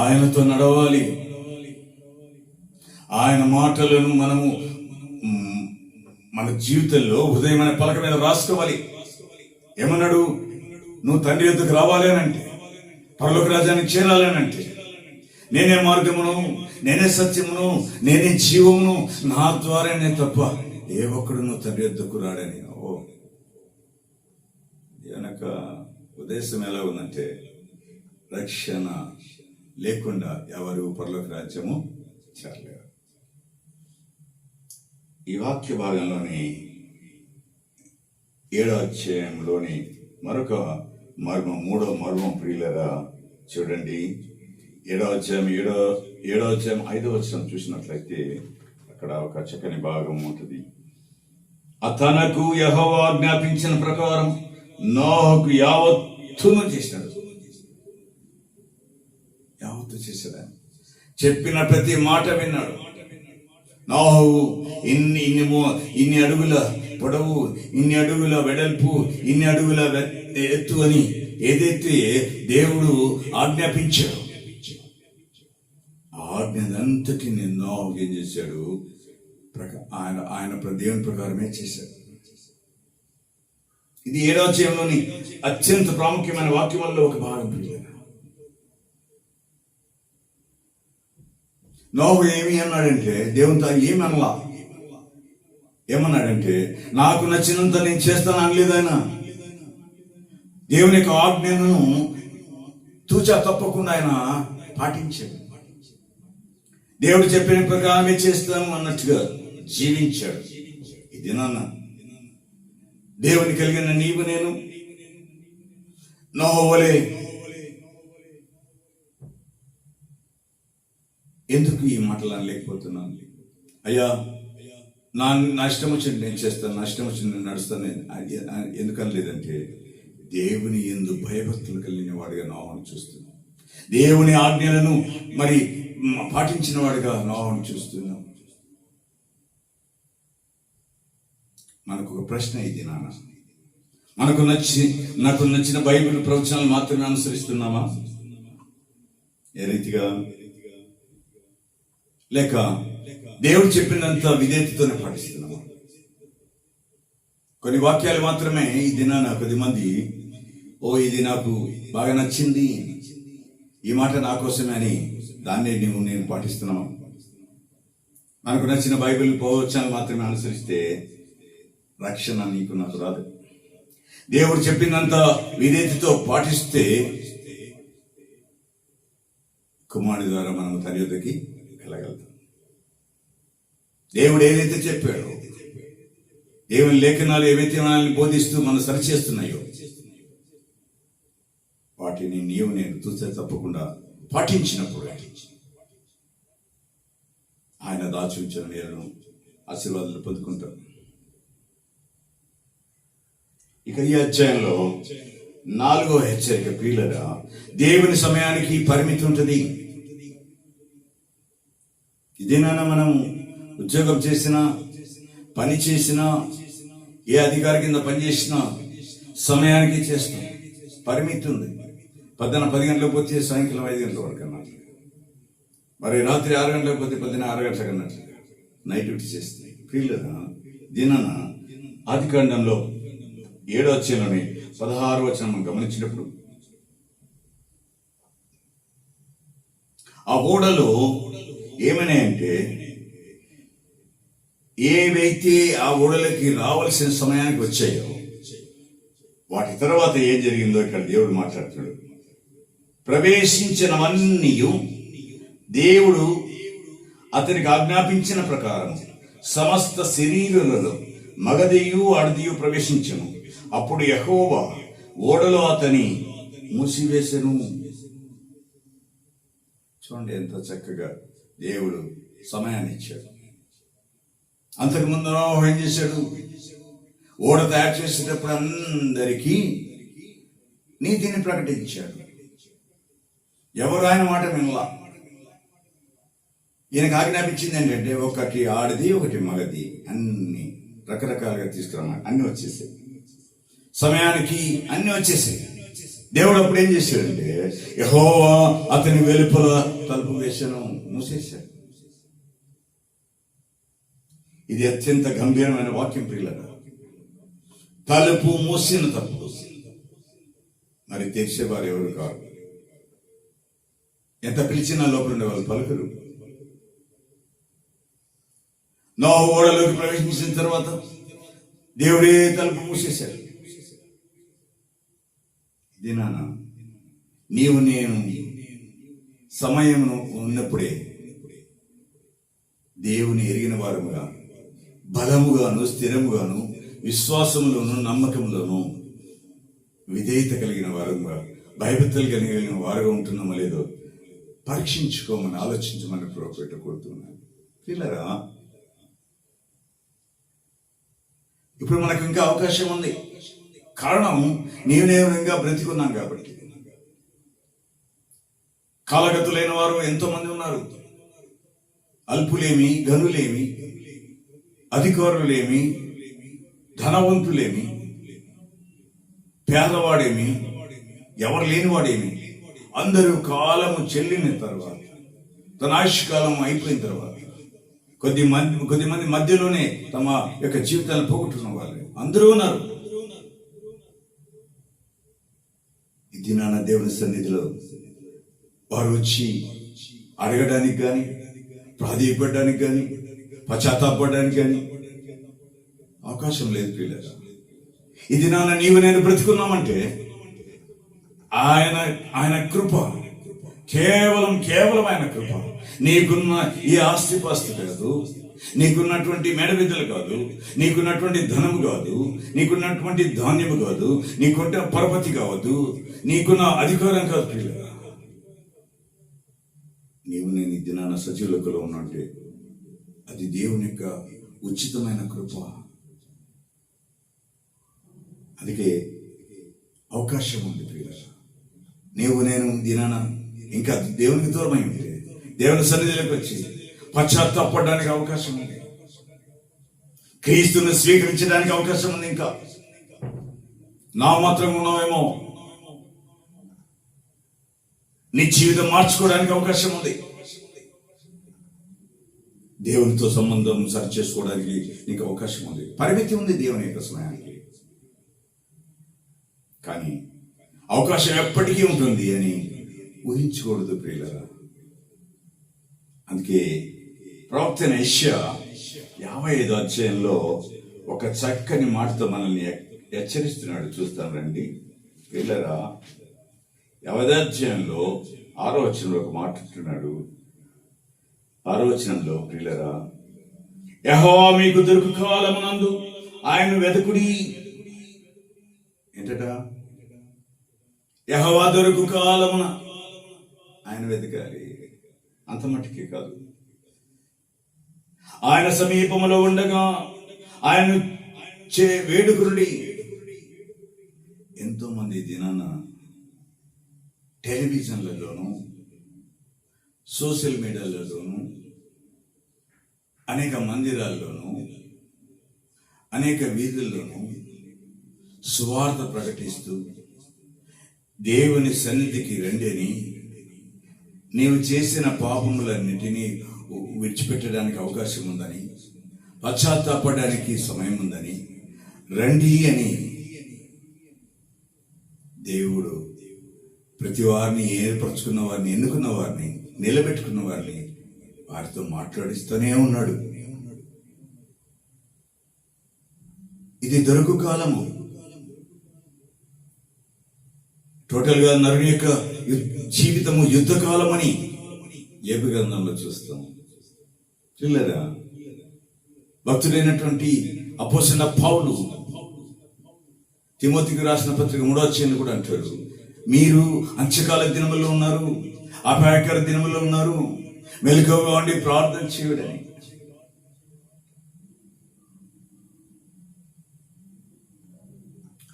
A: ఆయనతో నడవాలి. ఆయన మాటలను మనము మన జీవితంలో హృదయమైన పలక మీద రాసుకోవాలి. ఏమన్నాడు? నువ్వు తండ్రి యొద్దకు రావాలి అని అంటే, పరలోక రాజ్యానికి చేరాలి అని అంటే, నేనే మార్గమును, నేనే సత్యమును, నేనే జీవమును, నా ద్వారానే తప్ప ఏ ఒక్కడు నువ్వు తండ్రి యొద్దకు రాడని. వెనక ఉద్దేశం ఎలా ఉందంటే, రక్షణ లేకుండా ఎవరు పరలోక రాజ్యము చేరలేరు. ఈ వాక్య భాగంలోని 7వ అధ్యాయంలోని మరొక మర్మం, 3వ మర్మం ప్రియులరా చూడండి. 7వ అధ్యాయం 5వ వచనం చూసినట్లయితే అక్కడ ఒక చక్కని భాగం ఉంటుంది. తనకు యెహోవా ఆజ్ఞాపించిన ప్రకారం నోహుకు యావత్తును చేశాడు. యావత్తు చేశాడు. చెప్పిన ప్రతి మాట విన్నాడు. నోహు ఇన్ని అడుగుల పొడవు, ఇన్ని అడుగుల వెడల్పు, ఇన్ని అడుగుల ఎత్తు అని ఏదైతే దేవుడు ఆజ్ఞాపించాడు, ఆజ్ఞనంతటి నోహు ఏం చేశాడు? ఆయన దేవుని ప్రకారమే చేశాడు. ఇది 7వ అధ్యాయంలోని అత్యంత ప్రాముఖ్యమైన వాక్యములలో ఒక భాగం. నోహు ఏమి అన్నాడంటే, దేవునితో ఏమి అనలా. ఏమన్నాడంటే, నాకు నచ్చినంత నేను చేస్తాను అనలేదు ఆయన. దేవుని యొక్క ఆజ్ఞను తూచా తప్పకుండా ఆయన పాటించాడు. దేవుడు చెప్పిన ప్రకారమే చేస్తాను అన్నట్టుగా జీవించాడు. ఇది నాన్న దేవుని కలిగిన నీవు నేను నోహు వలె ఎందుకు ఈ మాటలు అనలేకపోతున్నాను? అయ్యా, నా ఇష్టం వచ్చింది నేను చేస్తాను, నా ఇష్టం వచ్చింది నేను నడుస్తాను ఎందుకనలేదంటే, దేవుని యందు భయభక్తులు కలిగిన వాడిగా నోవాను చూస్తున్నాం. దేవుని ఆజ్ఞలను మరి పాటించిన వాడిగా నోవాను చూస్తున్నాం. మనకు ఒక ప్రశ్న ఇది, నాకు నచ్చిన బైబిల్ ప్రవచనాలు మాత్రమే అనుసరిస్తున్నామా? ఏ రీతిగా? లేక దేవుడు చెప్పినంత విధేయతతోనే పాటిస్తున్నామా? కొన్ని వాక్యాలు మాత్రమే ఈ దినాన కొద్దిమంది, ఇది నాకు బాగా నచ్చింది, ఈ మాట నా కోసమే అని దాన్నే నేను పాటిస్తున్నామా? మనకు నచ్చిన బైబిల్ ప్రవచనాలు మాత్రమే అనుసరిస్తే రక్షణ నీకు నాకు రాదు. దేవుడు చెప్పినంత విధేయతతో పాటిస్తే కుమారుడి ద్వారా మనం తన యొద్దకి వెళ్ళగలుగుతాం. దేవుడు ఏదైతే చెప్పాడో, దేవుని లేఖనాలు ఏవైతే మనల్ని బోధిస్తూ మనం సరిచేస్తున్నాయో వాటిని నేను చూస్తే తప్పకుండా పాటించినప్పుడు ఆయన దాచి ఉంచిన నేను ఆశీర్వాదాలు పొందుకుంటాను. ఇక ఈ అధ్యాయంలో 4వ హెచ్చరిక, ప్రియులారా, దేవుని సమయానికి పరిమితి ఉంటుంది. ఇదేనా మనం ఉద్యోగం చేసినా, పని చేసినా, ఏ అధికారి కింద పనిచేసినా సమయానికి చేస్తాం. పరిమితి ఉంది. 10 గంటలకు పోతే సాయంకాలం 5 గంటల వరకు అన్నట్లు, మరి రాత్రి 6 గంటలకు పోతే 6 గంటలకు అన్నట్లు నైట్ డ్యూటీ చేస్తాయి. ప్రియులారా, దినాన ఆదికాండంలో 7వ అధ్యాయంలోని 16వ వచనం గమనించినప్పుడు, ఆ ఓడలో ఏమన్నాయంటే, ఏవైతే ఆ ఓడలకి రావాల్సిన సమయానికి వచ్చాయో వాటి తర్వాత ఏం జరిగిందో ఇక్కడ దేవుడు మాట్లాడుతున్నాడు. ప్రవేశించినవన్నీ దేవుడు అతనికి ఆజ్ఞాపించిన ప్రకారం సమస్త శరీరులలో మగదియు ఆడదియు ప్రవేశించను. అప్పుడు యెహోవా ఓడలో అతని మూసివేసెను. చూడండి ఎంత చక్కగా దేవుడు సమయాన్ని ఇచ్చాడు. అంతకుముందు నోవహు ఏం చేశాడు? ఓడ తయారు చేసేటప్పుడు అందరికీ నీతిని ప్రకటించాడు. ఎవరు ఆయన మాట వినలా. ఈయనకు ఆజ్ఞాపించింది ఏంటంటే, ఒకటి ఆడది ఒకటి మగది, అన్ని రకరకాలుగా తీసుకురమ్మని అన్ని వచ్చేసాయి. సమయానికి అన్ని వచ్చేసాయి. దేవుడు అప్పుడు ఏం చేశాడంటే, యెహోవా అతని వెలుపల తలుపు వేసను, మూసేశాడు. ఇది అత్యంత గంభీరమైన వాక్యం ప్రియులారా. తలుపు మూసిన తప్పు మరి తెరిచేవారు ఎవరు కాదు. ఎంత పిలిచినా లోపల ఉండే వాళ్ళు పలుకరు. నోవహు ఓడలోకి ప్రవేశించిన తర్వాత దేవుడే తలుపు మూసేశాడు. దినాన నీవు నేను సమయం ఉన్నప్పుడే దేవుని ఎరిగిన వారముగా, బలముగాను, స్థిరముగాను, విశ్వాసంలోను, నమ్మకంలోను, విధేయత కలిగిన వారుగా, భయభక్తులు కలిగిన వారుగా ఉంటున్నామో లేదో పరీక్షించుకోమని, ఆలోచించమని ప్రభువు కోరుతున్నాను. పిల్లరా, ఇప్పుడు మనకు ఇంకా అవకాశం ఉంది. కారణం, నేను ఇంకా బ్రతికున్నాను కాబట్టి. కాలగతులైన వారు ఎంతో మంది ఉన్నారు. అల్పులేమి, గనులేమి, అధికారులేమి, ధనవంతులేమి, పేదవాడేమి, ఎవరు లేనివాడేమి, అందరూ కాలము చెల్లిన తర్వాత, తన ఆయుష్కాలం అయిపోయిన తర్వాత కొద్దిమంది మధ్యలోనే తమ యొక్క జీవితాలను పోగొట్టుకున్న వాళ్ళు అందరూ ఉన్నారు. ఇది నాన్న దేవుని సన్నిధిలో వారు వచ్చి అడగడానికి కానీ, ప్రాధేయపడడానికి కానీ, పశ్చాత్తాపడడానికి కానీ అవకాశం లేదు ప్రియులారా. ఇది నాన్న నీవు నేను బ్రతుకున్నామంటే ఆయన కృప, కేవలం ఆయన కృప. నీకున్న ఈ ఆస్తిపాస్తి కాదు, నీకున్నటువంటి మేడవిద్యలు కాదు, నీకున్నటువంటి ధనము కాదు, నీకున్నటువంటి ధాన్యము కాదు, నీకున్న పరపతి కావద్దు, నీకున్న అధికారం కాదు ప్రియులారా. నీవు నేను ఈ దినాన సజీవులకులో ఉన్నట్టే అది దేవుని యొక్క ఉచితమైన కృప. అందుకే అవకాశం ఉంది ప్రియులారా. నీవు నేను దినాన ఇంకా దేవునికి దూరమై ఉంటే దేవుని సన్నిధిలోకి వచ్చి పశ్చాత్తాపడడానికి అవకాశం ఉంది. క్రీస్తుని స్వీకరించడానికి అవకాశం ఉంది. ఇంకా నా మాత్రం ఉన్నామేమో నీ జీవితం మార్చుకోవడానికి అవకాశం ఉంది. దేవునితో సంబంధం సరి చేసుకోవడానికి నీకు అవకాశం ఉంది. పరిమితి ఉంది దేవుని యొక్క సమయానికి, కానీ అవకాశం ఎప్పటికీ ఉంటుంది అని ఊహించకూడదు ప్రియులారా. అందుకే ప్రవక్త యెషయా 55వ అధ్యాయంలో ఒక చక్కని మాటతో మనల్ని హెచ్చరిస్తున్నాడు. చూస్తాం రండి ప్రియులారా. 50వ అధ్యాయంలో 6వ వచనంలో ఒక మాట అంటున్నాడు. 6వ వచనంలో ప్రియులారా, యెహోవా మీకు దొరుకు కాలమునందు ఆయన వెదకుడి. ఏంటట? యెహోవా దొరుకు కాలమున ఆయన వెతకాలి. అంత మట్టుకే కాదు, ఆయన సమీపంలో ఉండగా ఆయన వేడుకురుడి. ఎంతో మంది దినాన టెలివిజన్లలోనూ సోషల్ మీడియాలలోనూ అనేక మందిరాల్లోనూ అనేక వీధుల్లోనూ సువార్త ప్రకటిస్తూ దేవుని సన్నిధికి రండి అని, నీవు చేసిన పాపములన్నిటినీ విడిచిపెట్టడానికి అవకాశం ఉందని, పశ్చాత్తాపడడానికి సమయం ఉందని, రండి అని దేవుడు ప్రతి వారిని ఏర్పరచుకున్న వారిని, ఎన్నుకున్న వారిని, నిలబెట్టుకున్న వారిని వారితో మాట్లాడిస్తూనే ఉన్నాడు. ఇది దొరుకు కాలము. టోటల్ గా నరుని యొక్క జీవితము యుద్ధ కాలమని యోబు గ్రంథంలో చూస్తాం. చూడలేదా? భక్తుడైనటువంటి అపోస్తలుడైన పౌలు తిమోతికి రాసిన పత్రిక 3వ అధ్యాయంలో కూడా అంటాడు, మీరు అంత్యకాల దినముల్లో ఉన్నారు, అపాయకర దినముల్లో ఉన్నారు, మెలకువగా ఉండి ప్రార్థన చేయడని.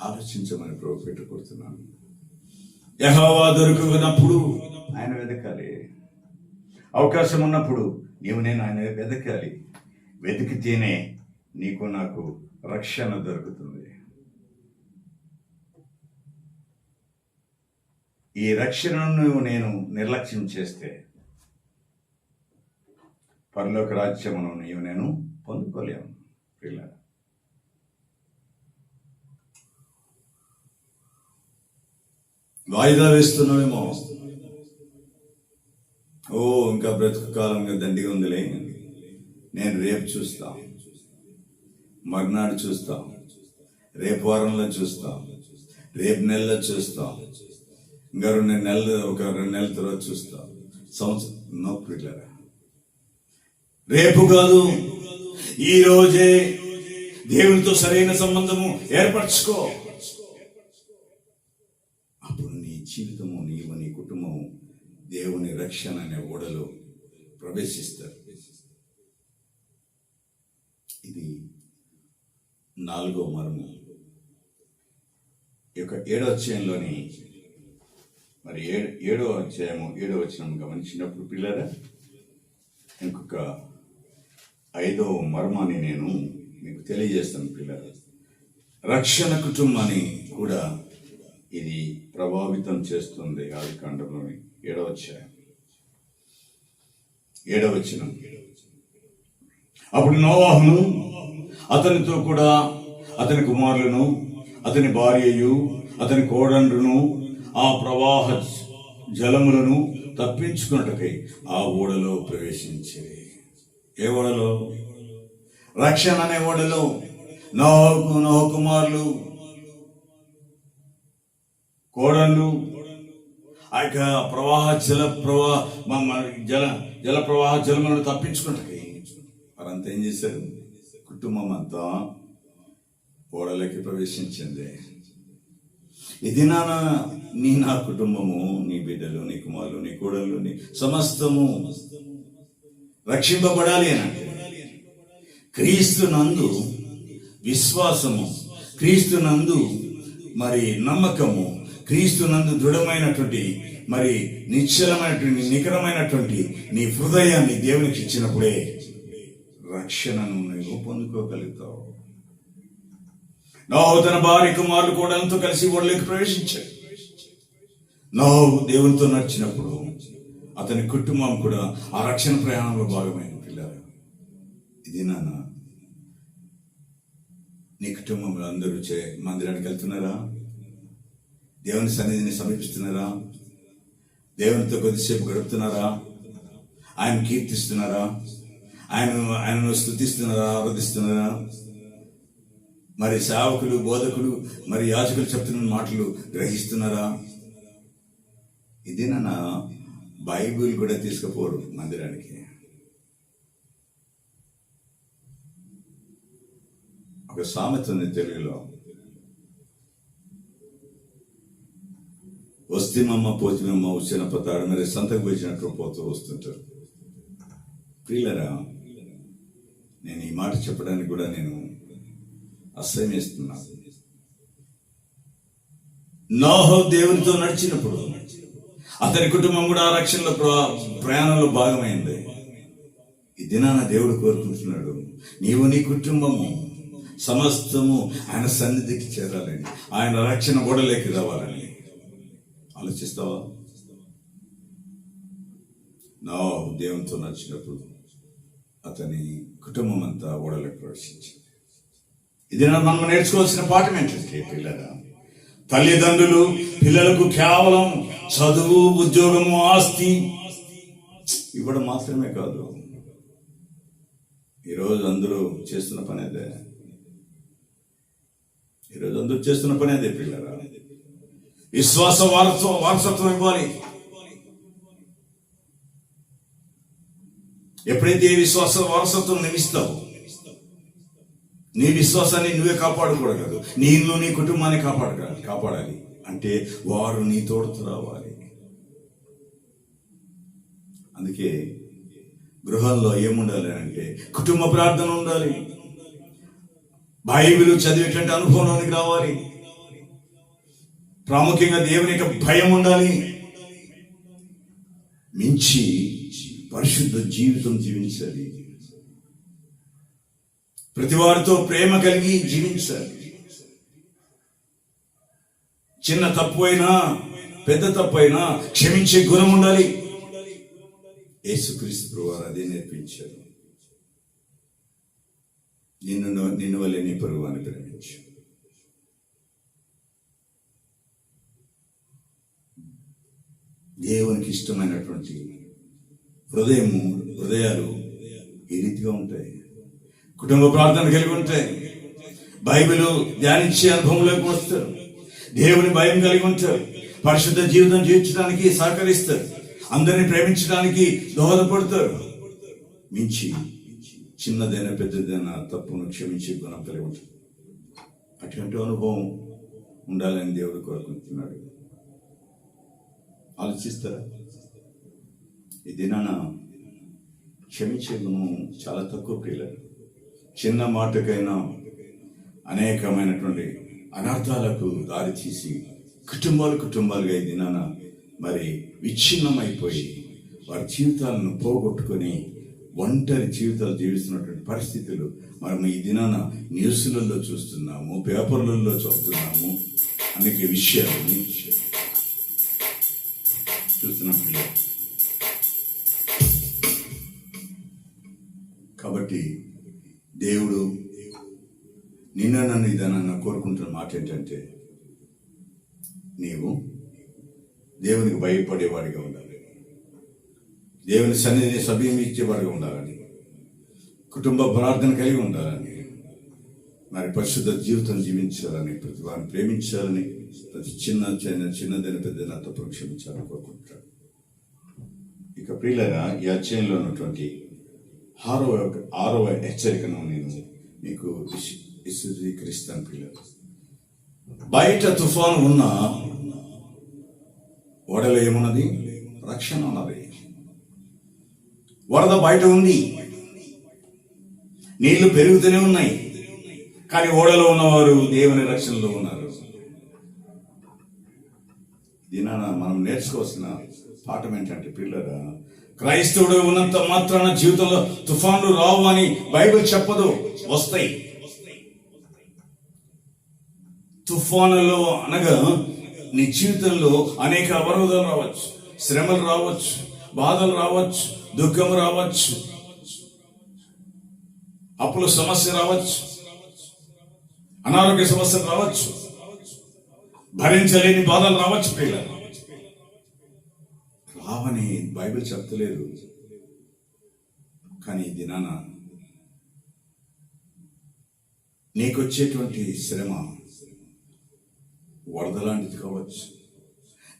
A: ఆలోచించమని ప్రభు పెట్టుకుంటున్నాను. యెహోవా దొరుకున్నప్పుడు ఆయన వెతకాలి. అవకాశం ఉన్నప్పుడు నీవు నేను ఆయన వెతకాలి. వెతికితేనే నీకు నాకు రక్షణ దొరుకుతుంది. ఈ రక్షణను నేను నిర్లక్ష్యం చేస్తే పరలోక రాజ్యమును నీవు నేను పొందుకోలేము. పిల్లలు, వాయిదా వేస్తున్నామేమో. ఓ ఇంకా బ్రతుకు కాలంగా దండిగా ఉందిలే, నేను రేపు చూస్తా, మర్నాడు చూస్తా, రేపు వారంలో చూస్తా, రేపు నెలలో చూస్తా, ఇంకా 2 నెలలు, ఒక 2 నెలల తర్వాత చూస్తా, సంవత్సరం. నో పిల్లరా, రేపు కాదు, ఈ రోజే దేవునితో సరైన సంబంధము ఏర్పరచుకో. అప్పుడు నీ జీవితము, నీవు, నీ కుటుంబము దేవుని రక్షణ అనే ఓడలో ప్రవేశిస్తారు. ఇది 4వ మర్మం. ఈ యొక్క 7వ అధ్యాయంలోని మరి 7వ అధ్యాయము 7వ వచనం గమనించినప్పుడు పిల్లరా, ఇంకొక 5వ మర్మాన్ని నేను మీకు తెలియజేస్తాను పిల్లరా. రక్షణ కుటుంబాన్ని కూడా ఇది ప్రభావితం చేస్తుంది. ఆదికాండంలోని 7వ అధ్యాయం 7వ వచనం. అప్పుడు నోవాహును అతనితో కూడా అతని కుమారులను, అతని భార్యయు, అతని కోడండ్రును ఆ ప్రవాహ జలములను తప్పించుకున్నట్టుకై ఆ ఓడలో ప్రవేశించేది. ఏ ఓడలో? రక్షణ అనే ఓడలో. నోహ కుమారులు, కోడళ్ళు ఆ యొక్క జల ప్రవాహ జలములను తప్పించుకున్నట్టుకై వారంతా ఏం చేశారు? కుటుంబం అంతా ఓడలోకి ప్రవేశించింది. ఇది నా కుటుంబము, నీ బిడ్డలు, నీ కుమారులు, నీ కోడళ్ళు, నీ సమస్తము రక్షింపబడాలి అని అంటే క్రీస్తు నందు విశ్వాసము, క్రీస్తు నందు మరి నమ్మకము, క్రీస్తు నందు దృఢమైనటువంటి మరి నిశ్చలమైనటువంటి నికరమైనటువంటి నీ హృదయాన్ని దేవునికి ఇచ్చినప్పుడే రక్షణను నువ్వు పొందుకోగలుగుతావు. నోహు తన భార్య కుమారులు కోడలతో కలిసి ఓడలోకి ప్రవేశించాడు. నోహు దేవునితో నడిచినప్పుడు అతని కుటుంబం కూడా ఆ రక్షణ ప్రయాణంలో భాగమైన పిల్లలు. ఇది నీ కుటుంబంలో అందరూ మందిరానికి వెళ్తున్నారా? దేవుని సన్నిధిని సమీపిస్తున్నారా? దేవునితో కొద్దిసేపు గడుపుతున్నారా? ఆయన కీర్తిస్తున్నారా? ఆయనను స్తుతిస్తున్నారా? ఆరాధిస్తున్నారా? మరి సేవకులు, బోధకులు, మరి యాజకులు చెప్తున్న మాటలు గ్రహిస్తున్నారా? ఇది బైబిల్ కూడా తీసుకుపోరు మందిరానికి. ఒక సామెత ఉంది తెలుగులో, వస్తిమమ్మ పోతిమమ్మ వచ్చిన పతాడు మరి సంతకు పోయినట్టు పోతూ వస్తుంటారు. ప్రియులరా, నేను ఈ మాట చెప్పడానికి కూడా నేను అసహ్యిస్తున్నా. నోహు దేవునితో నడిచినప్పుడు అతని కుటుంబం కూడా ఆ రక్షణలో ప్రయాణంలో భాగమైంది. ఈ దినాన దేవుడు కోరుకుంటున్నాడు, నీవు నీ కుటుంబము సమస్తము ఆయన సన్నిధికి చేరాలని, ఆయన రక్షణ ఓడలేకి రావాలని ఆలోచిస్తావా? నోహు దేవునితో నడిచినప్పుడు అతని కుటుంబం అంతా ఓడలేకి ప్రవేశించింది. ఇది మనం నేర్చుకోవాల్సిన పాఠం ఏంటంటే పిల్లరా, తల్లిదండ్రులు పిల్లలకు కేవలం చదువు, ఉద్యోగము, ఆస్తి ఇవ్వడం మాత్రమే కాదు. ఈరోజు అందరూ చేస్తున్న పని అదే. పిల్లరా, విశ్వాస వారసత్వం ఇవ్వాలి. ఎప్పుడైతే విశ్వాస వారసత్వం నిమిస్తావు, నీ విశ్వాసాన్ని నువ్వే కాపాడుకోవడం, నీళ్ళు నీ కుటుంబాన్ని కాపాడాలి అంటే వారు నీ తోడుతూ రావాలి. అందుకే గృహంలో ఏముండాలి అంటే కుటుంబ ప్రార్థన ఉండాలి, బైబిల్ చదివేటువంటి అనుభవంలోనికి రావాలి, ప్రాముఖ్యంగా దేవుని యొక్క భయం ఉండాలి, మించి పరిశుద్ధ జీవితం జీవించాలి, ప్రతి వారితో ప్రేమ కలిగి జీవించాలి. చిన్న తప్పు అయినా పెద్ద తప్పు అయినా క్షమించే గుణం ఉండాలి. యేసుక్రీస్తు ప్రభువారు అదే నేర్పించారు. నిన్ను వల్లే నీ పొరుగువాన్ని ప్రేమించు. దేవునికి ఇష్టమైనటువంటి హృదయాలు ఈ రీతిగా ఉంటాయి. కుటుంబ ప్రార్థన కలిగి ఉంటాయి, బైబిల్ ధ్యానించే అనుభవంలోకి వస్తారు, దేవుని భయం కలిగి ఉంటారు, పరిశుద్ధ జీవితం జీవించడానికి సహకరిస్తారు, అందరినీ ప్రేమించడానికి దోహదపడతారు. మించి చిన్నదైనా పెద్దదైనా తప్పును క్షమించే గుణం కలిగి ఉంటారు. అటువంటి అనుభవం ఉండాలని దేవుడు కోరుకుంటున్నాడు. ఆలోచిస్తారా? ఈ దినాన క్షమించే గుణం చాలా తక్కువ ప్రియులు. చిన్న మాటకైనా అనేకమైనటువంటి అనర్థాలకు దారి తీసి కుటుంబాలుగా ఈ దినాన మరి విచ్ఛిన్నమైపోయి వారి జీవితాలను పోగొట్టుకొని ఒంటరి జీవితాలు జీవిస్తున్నటువంటి పరిస్థితులు మనం ఈ దినాన న్యూస్లలో చూస్తున్నాము, పేపర్లలో చదువుతున్నాము, అనేక విషయాలు చూస్తున్నాం. కాబట్టి దేవుడు నన్ను ఇదనన్నా కోరుకుంటున్న మాట ఏంటంటే, నీవు దేవునికి భయపడేవాడిగా ఉండాలి, దేవుని సన్నిధిని సమీపించేవాడిగా ఉండాలని, కుటుంబ ప్రార్థన కలిగి ఉండాలని, మరి పరిశుద్ధ జీవితం జీవించాలని, ప్రతి వారిని ప్రేమించాలని, ప్రతి చిన్నదైన పెద్దదైన తప్పులు క్షమించాలని కోరుకుంటాడు. ఇక ప్రియులరా, ఈ అధ్యాయంలో ఉన్నటువంటి ఆరవ హెచ్చరికను నేను మీకు విశదీకరిస్తాను. పిల్లలు, బయట తుఫాను ఉన్నా ఓడలో ఏమున్నది? రక్షణ ఉన్నది. వరద బయట ఉంది, నీళ్లు పెరుగుతూనే ఉన్నాయి, కానీ ఓడలో ఉన్నవారు దేవుని రక్షణలో ఉన్నారు. దీనాన మనం నేర్చుకోవాల్సిన పాఠం ఏంటంటే, పిల్లరా, క్రైస్తవుడు ఉన్నంత మాత్రాన జీవితంలో తుఫాన్లు రావు అని బైబిల్ చెప్పదు. వస్తాయి. తుఫానులో అనగా నీ జీవితంలో అనేక అవరోధాలు రావచ్చు, శ్రమలు రావచ్చు, బాధలు రావచ్చు, దుఃఖం రావచ్చు, అప్పుల సమస్య రావచ్చు, అనారోగ్య సమస్యలు రావచ్చు, భరించలేని బాధలు రావచ్చు. పిల్లలు రావని బైబిల్ చెప్తలేదు, కానీ దినాన నీకొచ్చేటువంటి శ్రమ వరద లాంటిది కావచ్చు,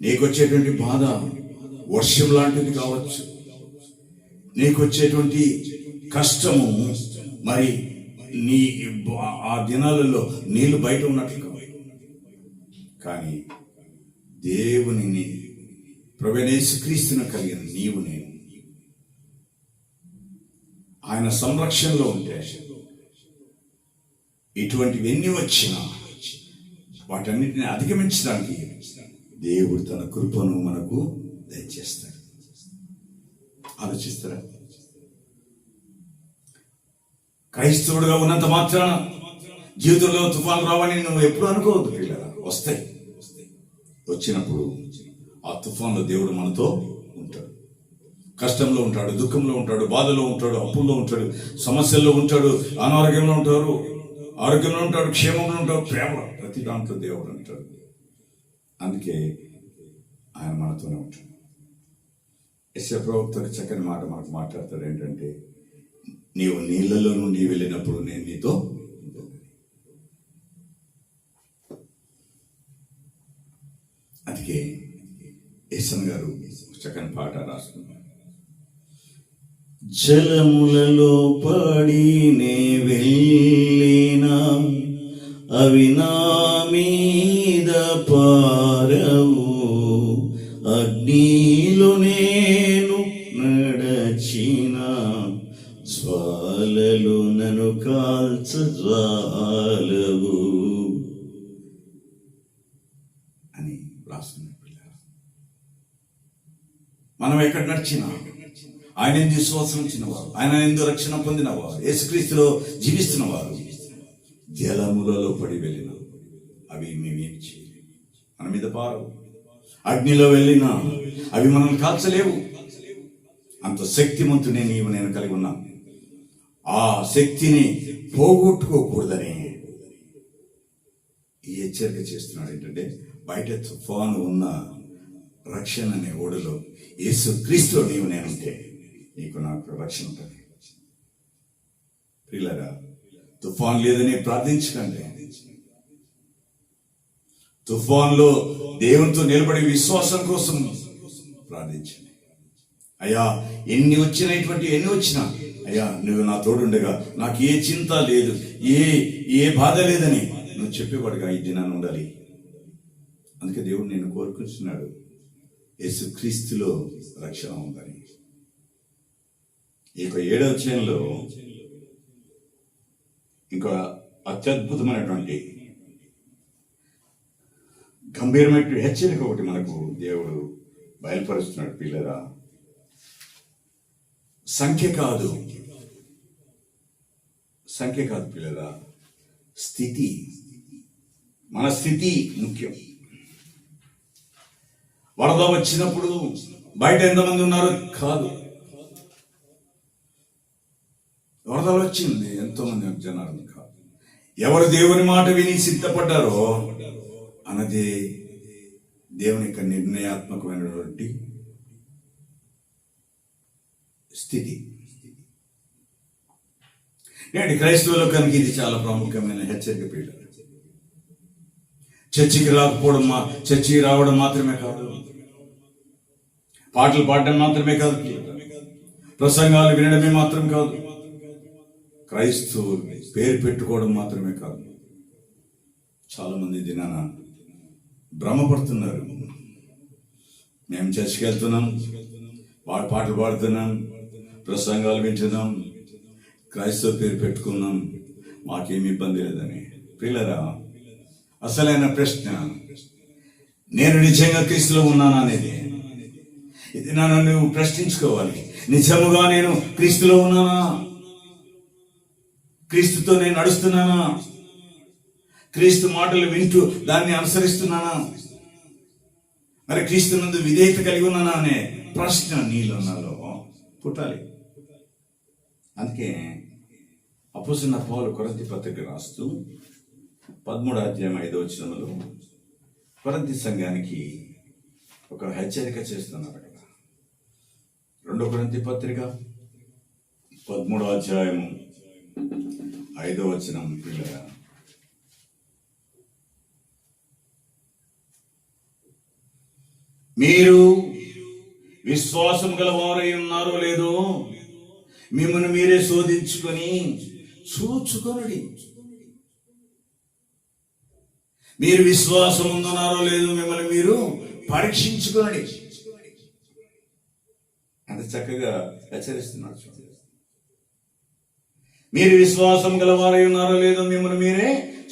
A: నీకొచ్చేటువంటి బాధ వర్షం లాంటిది కావచ్చు, నీకొచ్చేటువంటి కష్టము మరి నీ ఆ దినాలలో నీళ్లు బయట ఉన్నట్లు కావు. కానీ దేవుని ప్రభువైన యేసుక్రీస్తును కలిగిన నీవు నేను ఆయన సంరక్షణలో ఉంటే ఇటువంటివన్నీ వచ్చినా వాటన్నిటిని అధిగమించడానికి దేవుడు తన కృపను మనకు దయచేస్తాడు. ఆలోచిస్తారా? క్రైస్తవుడుగా ఉన్నంత మాత్రాన జీవితంలో తుఫాను రావని నువ్వు ఎప్పుడు అనుకోవద్దు. పిల్లరా, వస్తాయి. వచ్చినప్పుడు ఆ తుఫాన్లో దేవుడు మనతో ఉంటాడు. కష్టంలో ఉంటాడు, దుఃఖంలో ఉంటాడు, బాధలో ఉంటాడు, అప్పుల్లో ఉంటాడు, సమస్యల్లో ఉంటాడు, అనారోగ్యంలో ఉంటాడు, ఆరోగ్యంలో ఉంటాడు, క్షేమంలో ఉంటాడు, ప్రేమ ప్రతి దాంట్లో దేవుడు ఉంటాడు. అందుకే ఆయన మనతోనే ఉంటాడు. యెషయా ప్రవక్త ఒక చక్కని మాట మనకు మాట్లాడతాడు. ఏంటంటే, నీవు నీళ్లలో నుండి వెళ్ళినప్పుడు నేను నీతో. అందుకే యేసన్ గారు చక్కని పాట రాస్తున్నారు. జలములలో పడి నే వెళ్ళినా అవి నా మీద పారవు, అగ్నిలో నేను నడచిన జ్వాలలు నన్ను కాల్చజాలవు అని రాస్తున్నారు. మనం ఎక్కడ నడిచినా ఆయన ఎందు విశ్వాసం ఇచ్చినవారు, ఆయన ఎందు రక్షణ పొందినవారు, యేసుక్రీస్తులో జీవిస్తున్నవారు జలములలో పడి వెళ్ళిన అవి మేమేం చేయలేము, మన మీద పారవు. అగ్నిలో వెళ్ళినా అవి మనల్ని కాల్చలేవు. అంత శక్తిమంతునే నీవు నేను కలిగి ఉన్నాను. ఆ శక్తిని పోగొట్టుకోకూడదని ఈ హెచ్చరిక చేస్తున్నాడు. ఏంటంటే, బయట తుఫాను ఉన్న రక్షణ అనే ఓడలో యేసుక్రీస్తులో నీవు నేనుంటే నీకు నాకు రక్షణ ఉంటుంది. ప్రియులారా, తుఫాన్ లేదని ప్రార్థించకండి. తుఫాన్లో దేవునితో నిలబడి విశ్వాసం కోసం ప్రార్థించండి. అయ్యా, ఎన్ని వచ్చినా అయ్యా నువ్వు నా తోడుండగా నాకు ఏ చింత లేదు, ఏ బాధ లేదని నువ్వు చెప్పేవాడుగా ఈ దినాన్ని ఉండాలి. అందుకే దేవుడు నేను కోరుకుంటున్నాడు, యేసుక్రీస్తులో రక్షణ ఉందని. ఈ 7వ అధ్యాయంలో ఇంకా అత్యద్భుతమైనటువంటి గంభీరమైన హెచ్చరిక ఒకటి మనకు దేవుడు బయలుపరుస్తున్నాడు. పిల్లరా, సంఖ్య కాదు పిల్లరా, స్థితి, మన స్థితి ముఖ్యం. వరద వచ్చినప్పుడు బయట ఎంతమంది ఉన్నారు కాదు, వరదలు వచ్చింది ఎంతోమంది జనాలు కాదు. ఎవరు దేవుని మాట విని సిద్ధపడ్డారో అన్నదే దేవుని యొక్క నిర్ణయాత్మకమైనటువంటి స్థితి. నేటి క్రైస్తవుల కనుక ఇది చాలా ప్రాముఖ్యమైన హెచ్చరిక. పీడ చర్చికి రావడం మాత్రమే కాదు, పాటలు పాడడం మాత్రమే కాదు, ప్రసంగాలు వినడమే మాత్రం కాదు, క్రైస్తవులు పేరు పెట్టుకోవడం మాత్రమే కాదు, చాలా మంది దినాన భ్రమపడుతున్నారు. మేము చర్చికి వెళ్తున్నాం, పాటలు పాడుతున్నాం, ప్రసంగాలు వింటున్నాం, క్రైస్తవ పేరు పెట్టుకున్నాం, మాకేమి ఇబ్బంది లేదని. ప్రియులారా, అసలైన ప్రశ్న నేను నిజంగా క్రీస్తులో ఉన్నానా అనేది ఇది నన్ను నువ్వు ప్రశ్నించుకోవాలి. నిజముగా నేను క్రీస్తులో ఉన్నానా? క్రీస్తుతో నేను నడుస్తున్నానా? క్రీస్తు మాటలు వింటూ దాన్ని అనుసరిస్తున్నానా? మరి క్రీస్తునందు విధేయత కలిగి ఉన్నానా అనే ప్రశ్న నీలో నాలో పుట్టాలి. అందుకే అపోస్తలుడైన పౌలు కొరింథీ పత్రిక రాస్తూ 13:5 కొరింథీ సంఘానికి ఒక హెచ్చరిక చేస్తున్నారు కదా. 2 కొరింథీ పత్రిక 13:5 పిల్లగా, మీరు విశ్వాసం గలవారై ఉన్నారో లేదో మిమ్మల్ని మీరే శోధించుకొని చూచుకొనుడి. మీరు విశ్వాసం ఉందన్నారో లేదో మిమ్మల్ని మీరు పరీక్షించుకొనుడి. అంత చక్కగా హెచ్చరిస్తున్నాడు. మీరు విశ్వాసం గలవారై ఉన్నారో లేదో మిమ్మల్ని మీరే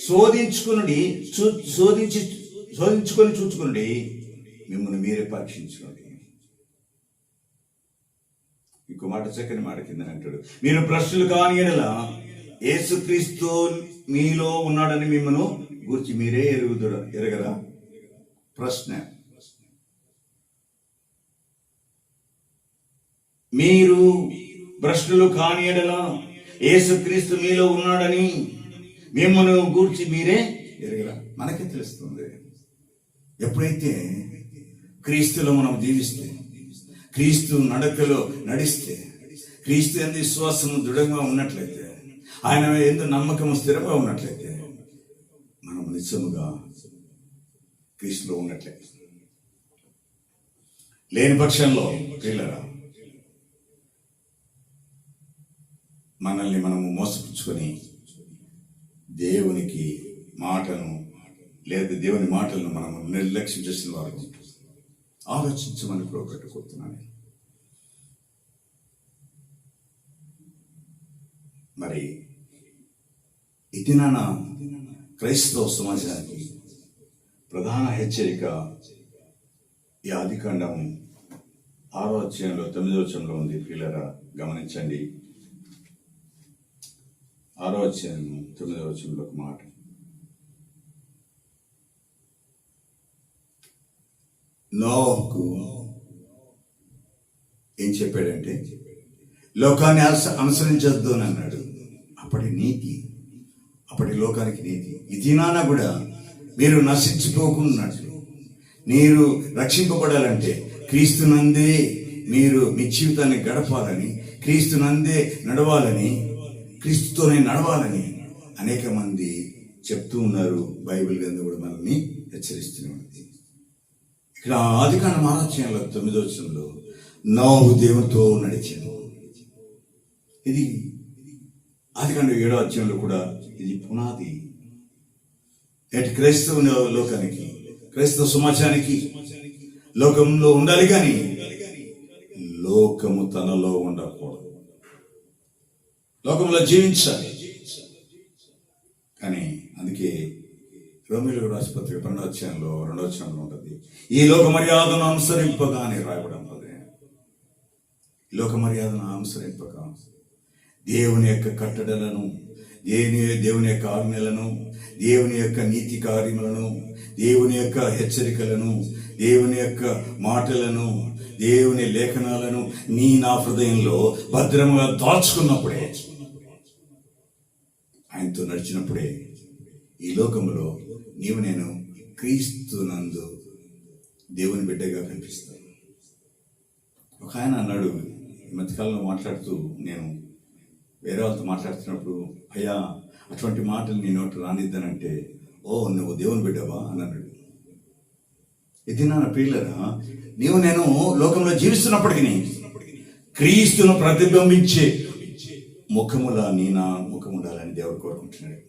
A: శోధించుకొనుడి, శోధించుకొని చూచుకొనుడి, మిమ్మల్ని మీరే పరీక్షించుకోండి. ఇంకో మాట చక్కని మాట కింద అంటాడు, మీరు భ్రష్టులు కాని యెడల యేసుక్రీస్తు మీలో ఉన్నాడని మిమ్మల్ని గురించి మీరే ఎరగరా? ప్రశ్న. మీరు భ్రష్టులు కాని యెడల యేసుక్రీస్తు మీలో ఉన్నాడని మిమ్మల్ని గురించి మీరే ఎరగరా? మనకే తెలుస్తుంది. ఎప్పుడైతే క్రీస్తులో మనం జీవిస్తే, క్రీస్తు నడకలో నడిస్తే, క్రీస్తు యందు విశ్వాసము దృఢంగా ఉన్నట్లయితే, ఆయన యందు నమ్మకము స్థిరంగా ఉన్నట్లయితే, మనం నిజముగా క్రీస్తులో ఉన్నట్లయితే. లేని పక్షంలో ప్రియులారా, మనల్ని మనము మోసపుచ్చుకొని దేవునికి మాటను లేదా దేవుని మాటలను మనము నిర్లక్ష్యం చేసిన వారు ఆలోచించమని పెట్టుకుంటున్నాను. మరి ఇది నాన్న క్రైస్తవ సమాజానికి ప్రధాన హెచ్చరిక. ఈ ఆదికాండం 6:9 ఉంది. పిల్లరా గమనించండి. 6:9 ఒక మాట, నోహుకు ఏం చెప్పాడంటే, లోకాన్ని అనుసరించొద్దు అని అన్నాడు. అప్పటి నీతి, అప్పటి లోకానికి నీతి. ఇది నాన్న కూడా మీరు నశించిపోకున్నట్లు, మీరు రక్షింపబడాలంటే క్రీస్తునందే మీరు మీ జీవితాన్ని గడపాలని, క్రీస్తునందే నడవాలని, క్రీస్తుతోనే నడవాలని అనేక మంది చెప్తూ ఉన్నారు. బైబిల్ గ్రంథం కూడా మనల్ని హెచ్చరిస్తున్నది. ఇక్కడ ఆదికాండం 6:9 నోహు దేవునితో నడిచాను. ఇది ఆదికాండం 7 కూడా ఇది పునాది. నేటి క్రైస్తవ లోకానికి, క్రైస్తవ సమాజానికి లోకంలో ఉండాలి కానీ లోకము తనలో ఉండకూడదు. లోకంలో జీవించాలి కానీ. అందుకే రోమీయులకు రాసిన పత్రిక 12:2 ఉంటుంది, ఈ లోక మర్యాదను అనుసరింపగా అని రాయబడి ఉంటుంది. లోక మర్యాదను అనుసరింపక దేవుని యొక్క కట్టడలను, దేవుని యొక్క ఆజ్ఞలను, దేవుని యొక్క నీతి కార్యములను, దేవుని యొక్క హెచ్చరికలను, దేవుని యొక్క మాటలను, దేవుని లేఖనాలను నా హృదయంలో భద్రంగా దాచుకున్నప్పుడే, ఆయనతో నడిచినప్పుడే ఈ లోకంలో నేను క్రీస్తునందు దేవుని బిడ్డగా కనిపిస్తాను. ఒక ఆయన అన్నాడు ఈ మధ్యకాలంలో మాట్లాడుతూ, నేను వేరే వాళ్ళతో మాట్లాడుతున్నప్పుడు, అయ్యా అటువంటి మాటలు నీ నోటు రానిద్దానంటే, ఓ నువ్వు దేవుని బిడ్డవా అని అన్నాడు. ఇది నా ప్రియులరా, నేను లోకంలో జీవిస్తున్నప్పటికీ క్రీస్తును ప్రతిబింబించే ముఖములా నా ముఖం ఉండాలని దేవుడు కోరుకుంటున్నాడు.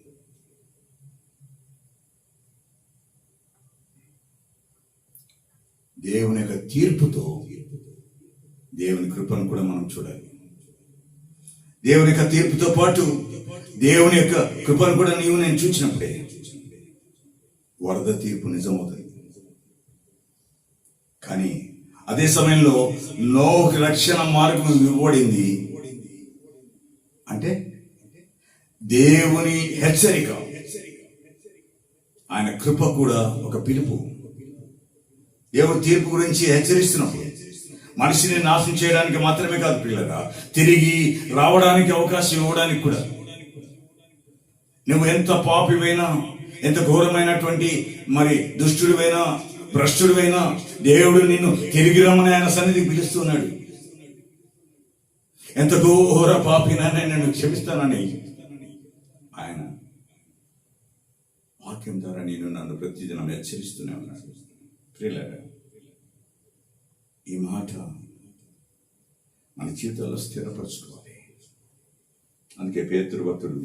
A: దేవుని యొక్క తీర్పుతో దేవుని కృపను కూడా మనం చూడాలి. దేవుని యొక్క తీర్పుతో పాటు దేవుని యొక్క కృపను కూడా నేను చూసినప్పుడే వరద తీర్పు నిజమవుతుంది. కానీ అదే సమయంలో నోహుకి రక్షణ మార్గం ఇవ్వబడింది. అంటే దేవుని హెచ్చరిక, ఆయన కృప కూడా ఒక పిలుపు. దేవుని తీర్పు గురించి హెచ్చరిస్తున్నప్పుడు మనిషిని నాశనం చేయడానికి మాత్రమే కాదు పిల్లగా, తిరిగి రావడానికి అవకాశం ఇవ్వడానికి కూడా. నువ్వు ఎంత పాపివైనా, ఎంత ఘోరమైనటువంటి దుష్టుడివైనా, భ్రష్టుడివైనా, దేవుడు నిన్ను తిరిగి రమ్మని ఆయన సన్నిధికి పిలుస్తున్నాడు. ఎంత ఘోర పాపినైనా నేను క్షమిస్తానని ఆయన వాక్యం ద్వారా నన్ను ప్రతిదినం హెచ్చరిస్తూనే ఉన్నాడు. ప్రియులారా, ఈ మాట మన జీవితాల్లో స్థిరపరచుకోవాలి. అందుకే పేతురు భక్తుడు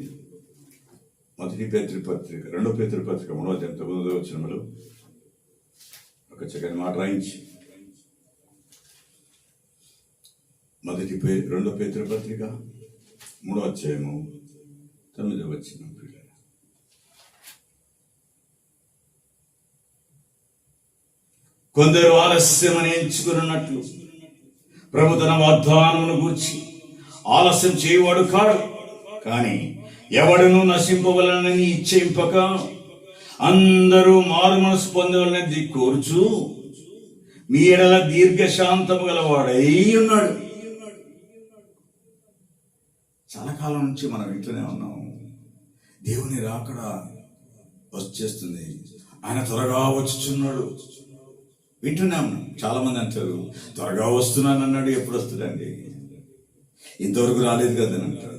A: 1 పేతురు పత్రిక 2 పేతురు పత్రిక 3వ అధ్యాయం 9వ వచనములో ఒక చక్కని మాట రాయించి, 2 పేతురు పత్రిక 3వ అధ్యాయము 9వ వచనం. కొందరు ఆలస్యమని ఎంచుకున్నట్లు ప్రభు తన వాగ్దానమును గూర్చి ఆలస్యం చేయవాడు కాడు, కానీ ఎవడును నశింపవలనని ఇచ్చేంపక అందరూ మారు మనసు పొందవలనని కోరుచు మీ ఎడల దీర్ఘశాంతము గలవాడై ఉన్నాడు. చాలా కాలం నుంచి మనం ఇంట్లోనే ఉన్నాం. దేవుని రాకడ వచ్చేస్తుంది, ఆయన త్వరగా వచ్చుచున్నాడు. వింటున్నాం. చాలా మంది అంటారు, త్వరగా వస్తున్నాను అన్నాడు, ఎప్పుడు వస్తుందండి, ఇంతవరకు రాలేదు కదని అంటారు.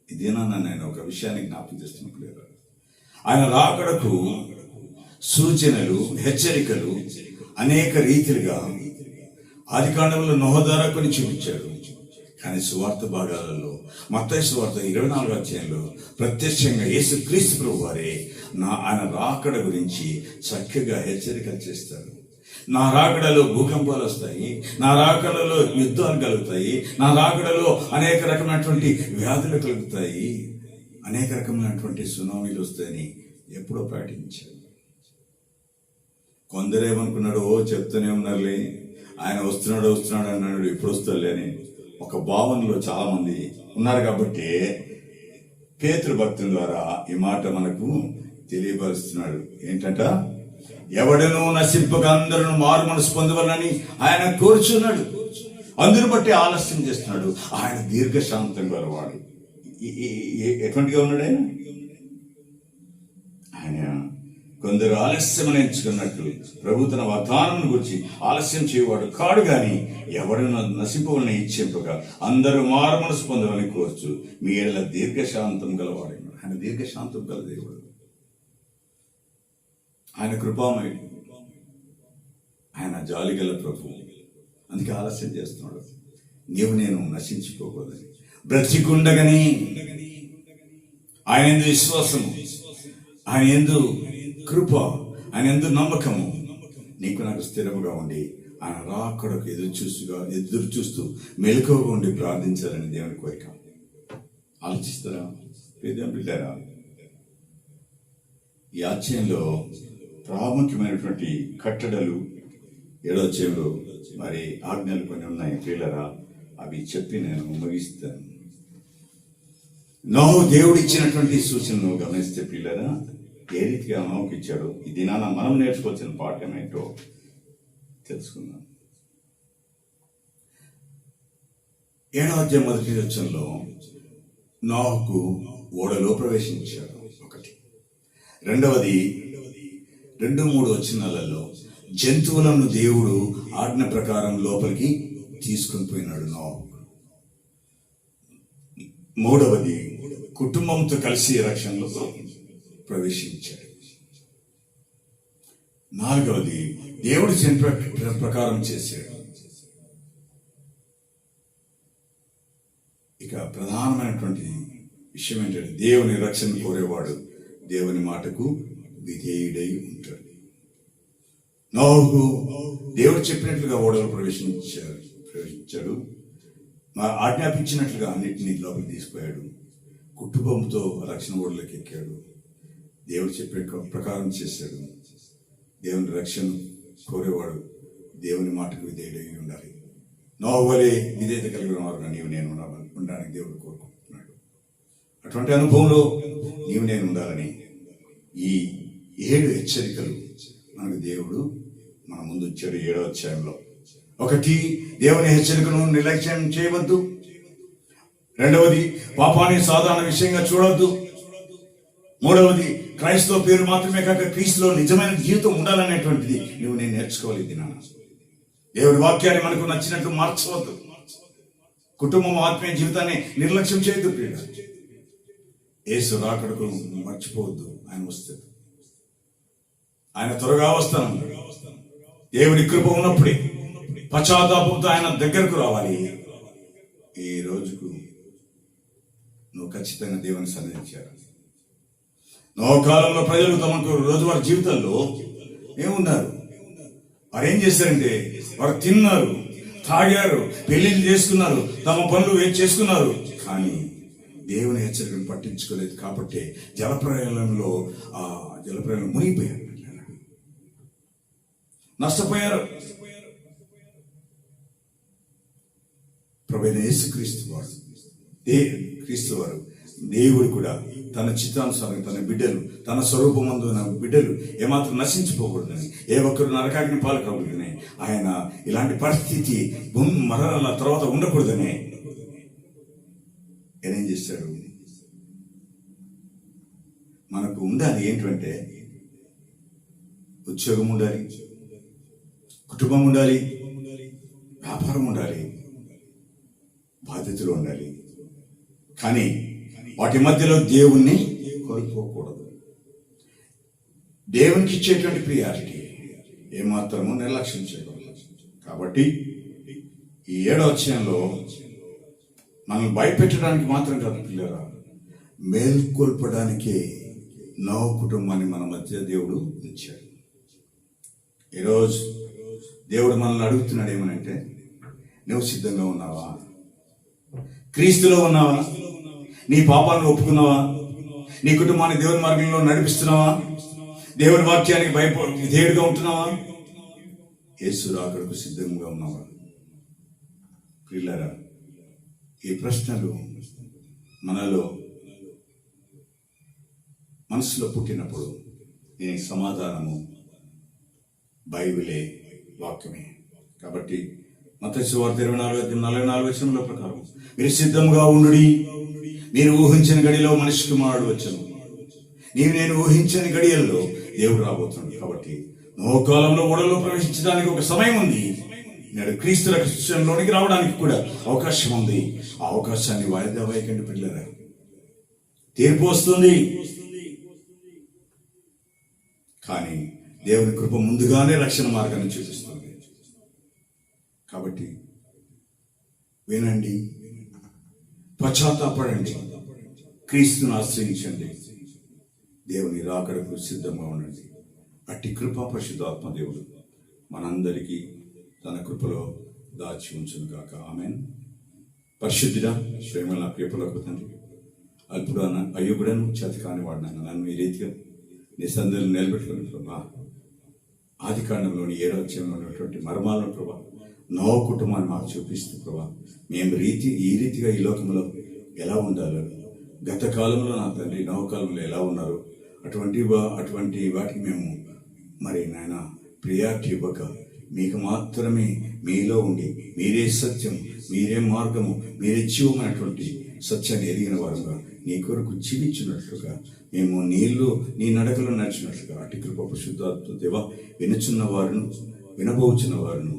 A: ఇదేనా నేను ఒక విషయాన్ని జ్ఞాపకం చేస్తున్నప్పుడు, ఆయన రాకడకు సూచనలు, హెచ్చరికలు అనేక రీతిలుగా ఆదికాండంలో నోహ ద్వారా కొన్ని చూపించాడు. కానీ సువార్త భాగాలలో మత్తయి సువార్త 24వ అధ్యాయంలో ప్రత్యక్షంగా యేసుక్రీస్తు ప్రభువు వారే ఆయన రాకడ గురించి చక్కగా హెచ్చరికలు చేస్తారు. నా రాకడలో భూకంపాలు వస్తాయి, నా రాకడలో యుద్ధాలు కలుగుతాయి, నా రాకడలో అనేక రకమైనటువంటి వ్యాధులు కలుగుతాయి, అనేక రకమైనటువంటి సునామీలు వస్తాయని ఎప్పుడో ప్రకటించారు. కొందరేమనుకున్నాడు, చెప్తూనే ఉన్నారులే, ఆయన వస్తున్నాడు అన్నాడు, ఇప్పుడు వస్తాడులే అని ఒక భావనలో చాలా మంది ఉన్నారు. కాబట్టి పేతురు భక్తుల ద్వారా ఈ మాట మనకు తెలియపరుస్తున్నాడు. ఏంటంట, ఎవడనూ నశింపక అందరూ మారు మనసు పొందవాలని ఆయన కోరుచున్నాడు. అందరూ బట్టి ఆలస్యం చేస్తున్నాడు. ఆయన దీర్ఘశాంతం గలవాడు. ఎటువంటిగా ఉన్నాడు ఆయన కొందరు ఆలస్యం ఎంచుకున్నట్లు ప్రభు తన వాగ్దానం గురించి ఆలస్యం చేయవాడు కాడు, గాని ఎవడైనా నశింపవలని ఇచ్చేంపగా అందరూ మారు మనసు పొందవని కోర్చు మీ ఎడల దీర్ఘశాంతం గలవాడు. ఆయన దీర్ఘశాంతం గల దేవుడు, ఆయన కృపామయుడు, ఆయన జాలిగల ప్రభు. అందుకే ఆలస్యం చేస్తున్నాడు. నేను నశించిపోకూడదని, బ్రతికుండగని ఆయన యందు విశ్వాసము, ఆయన యందు కృప, ఆయన యందు నమ్మకము నీకు నాకు స్థిరముగా ఉండి ఆయన రాకడకు ఎదురు చూస్తూ మెలకువగా ఉండి ప్రార్థించాలని దేవుని కోరిక. ఆలోచిస్తారా బిడ్డారా? ఈ అధ్యాయంలో ప్రాముఖ్యమైనటువంటి కట్టడలు 7వ అధ్యాయంలో ఆజ్ఞలు కొన్ని ఉన్నాయి ప్రియులారా. అవి చెప్పి నేను ముగిస్తాను. నోహు దేవుడు ఇచ్చినటువంటి సూచనలు గమనిస్తే ప్రియులారా, ఏ రీతిగా నోహుకి ఇచ్చాడు, ఈ దినాన మనం నేర్చుకోవాల్సిన పాఠం ఏంటో తెలుసుకుందాం. 7వ అధ్యాయం 1వ వచనంలో నోహుకు ఓడలో ప్రవేశించాడు ఒకటి. రెండవది 2-3 వచనాలలో జంతువులను దేవుడు ఆజ్ఞ ప్రకారం లోపలికి తీసుకుని పోయినాడు నోహు. మూడవది కుటుంబంతో కలిసి రక్షణలో ప్రవేశించాడు. నాలుగవది దేవుడు ప్రకారం చేశాడు. ఇక ప్రధానమైనటువంటి విషయం ఏంటంటే, దేవుని రక్షణ కోరేవాడు దేవుని మాటకు విధేయుడై ఉంటాడు. నోహు దేవుడు చెప్పినట్లుగా ఓడలో ప్రవేశించాడు, ఆజ్ఞాపించినట్లుగా అన్నిటినీ లోపలికి తీసుకుపోయాడు. కుటుంబంతో రక్షణ ఓడలోకి ఎక్కాడు. దేవుడు చెప్పే ప్రకారం చేశాడు. దేవుని రక్షణ కోరేవాడు దేవుని మాటకు విధేయుడై ఉండాలి. నోహు వలె విధేయత కలిగిన వారుగా నీవు నేను ఉండడానికి దేవుడు కోరుకుంటున్నాడు. అటువంటి అనుభవంలో నీవు నేను ఉండాలని ఈ 7 హెచ్చరికలు మనకు దేవుడు మన ముందు వచ్చాడు. 7వ అధ్యాయంలో 1, దేవుని హెచ్చరికను నిర్లక్ష్యం చేయవద్దు. 2వది, పాపాన్ని సాధారణ విషయంగా చూడవద్దు. 3వది, క్రైస్తవ పేరు మాత్రమే కాక క్రీస్తులో నిజమైన జీవితం ఉండాలనేటువంటిది నువ్వు నేను నేర్చుకోవాలి. ఇది నాన్న దేవుడి వాక్యాన్ని మనకు నచ్చినట్టు మార్చవద్దు. కుటుంబం ఆత్మీయ జీవితాన్ని నిర్లక్ష్యం చేయొద్దు. ప్రియుడా, యేసు రాకడకు మర్చిపోవద్దు. ఆయన వస్తాడు, ఆయన త్వరగా వస్తాను. దేవుడి కృప ఉన్నప్పుడే పశ్చాత్తాపంతో ఆయన దగ్గరకు రావాలి. ఈ రోజుకు నువ్వు ఖచ్చితంగా దేవుని సన్నిధించారు. నో కాలంలో ప్రజలు తమకు రోజువారీ జీవితంలో ఏమున్నారు, వారు ఏం చేశారంటే వారు తిన్నారు, తాగారు, పెళ్లిళ్ళు చేసుకున్నారు, తమ పనులు చేసుకున్నారు, కానీ దేవుని హెచ్చరికను పట్టించుకోలేదు. కాబట్టి జలప్రయాణంలో మునిగిపోయారు, నష్టపోయారు. ప్రభువైన యేసుక్రీస్తు వారు క్రీస్తు వారు దేవుడు కూడా తన చిత్తానుసారం తన బిడ్డలు, తన స్వరూపమందు ఉన్న బిడ్డలు ఏమాత్రం నశించిపోకూడదని, ఏ ఒక్కరు నరకాగ్ని పాలు కాకూడదని, ఆయన ఇలాంటి పరిస్థితి మరణాల తర్వాత ఉండకూడదని ఏం చేశాడు. మనకు ఉండాలి ఏంటంటే ఉద్యోగం ఉండాలి, కుటుంబం ఉండాలి, వ్యాపారం ఉండాలి, బాధ్యతలు ఉండాలి. కానీ వాటి మధ్యలో దేవుణ్ణి కోల్పోకూడదు. దేవునికి ఇచ్చేటువంటి ప్రియారిటీ ఏమాత్రము నిర్లక్ష్యం చేయకూడదు. కాబట్టి ఈ 7వ అధ్యాయంలో మనల్ని భయపెట్టడానికి మాత్రం కాదు పిల్లరా, మేల్కొల్పడానికే నోహు కుటుంబాన్ని మన మధ్య దేవుడు ఇచ్చాడు. ఈరోజు దేవుడు మనల్ని అడుగుతున్నాడు ఏమనంటే, నువ్వు సిద్ధంగా ఉన్నావా? క్రీస్తులో ఉన్నావా? నీ పాపాలను ఒప్పుకున్నావా? నీ కుటుంబాన్ని దేవుని మార్గంలో నడిపిస్తున్నావా? దేవుని వాక్యానికి విధేయుడిగా ఉంటున్నావా? యేసు రాకడకు సిద్ధంగా ఉన్నావా? పిల్లరా, ఈ ప్రశ్నలు మనలో మనసులో పుట్టినప్పుడు దీనికి సమాధానము బైబిలే, వాక్యమే. కాబట్టి మత్తయి సువార్త 24:44 ప్రకారం మీరు సిద్ధంగా ఉండుడి, మీరు ఊహించిన గడిలో మనిషి కుమారుడు వచ్చను. నేను ఊహించని గడియల్లో దేవుడు రాబోతున్నాడు. కాబట్టి నోహు కాలంలో ఓడలో ప్రవేశించడానికి ఒక సమయం ఉంది. నేడు క్రీస్తు రక్షణలోనికి రావడానికి కూడా అవకాశం ఉంది. ఆ అవకాశాన్ని వాయిదా వేయకండి పిల్లరా. తీర్పు వస్తుంది, కానీ దేవుని కృప ముందుగానే రక్షణ మార్గాన్ని చూపిస్తుంది. కాబట్టి వినండి, పశ్చాత్తాపడండి, క్రీస్తును ఆశ్రయించండి, దేవుని రాకడకు సిద్ధంగా ఉండండి. అట్టి కృపా పరిశుద్ధాత్మ దేవుడు మనందరికీ తన కృపలో దాచి ఉంచును గాక. ఆమేన్. పరిశుద్ధుడా, ప్రేమల ప్రియపులకు తండ్రి, అల్పుడన్న అయ్యుగుడను చేతకాని వాడినాను నన్ను ఈ రీతిగా నీ సందులను నిలబెట్టుకుని ప్రభా, ఆది కాండంలోని 7వ అధ్యాయంలో ఉన్నటువంటి మర్మాలను ప్రభా నోహు కుటుంబాన్ని మాకు చూపిస్తూ ప్రభా, మేము ఈ రీతిగా ఈ లోకంలో ఎలా ఉండాలో, గత కాలంలో నా తండ్రి నోహు కాలంలో ఎలా ఉన్నారు, అటువంటి వాటికి మేము మరి నాయన ప్రియారిటీ ఇవ్వక మీకు మాత్రమే మీలో ఉండి మీరే సత్యం, మీరే మార్గము, మీరే జీవమైనటువంటి సత్యాన్ని ఎరిగిన వారుగా నీ కొరకు జీవించినట్లుగా మేము నీ నడకలో నడిచినట్లుగా అటు కృప పరిశుద్ధాత్మ దేవ వినుచున్న వారును వినబోచున్న వారును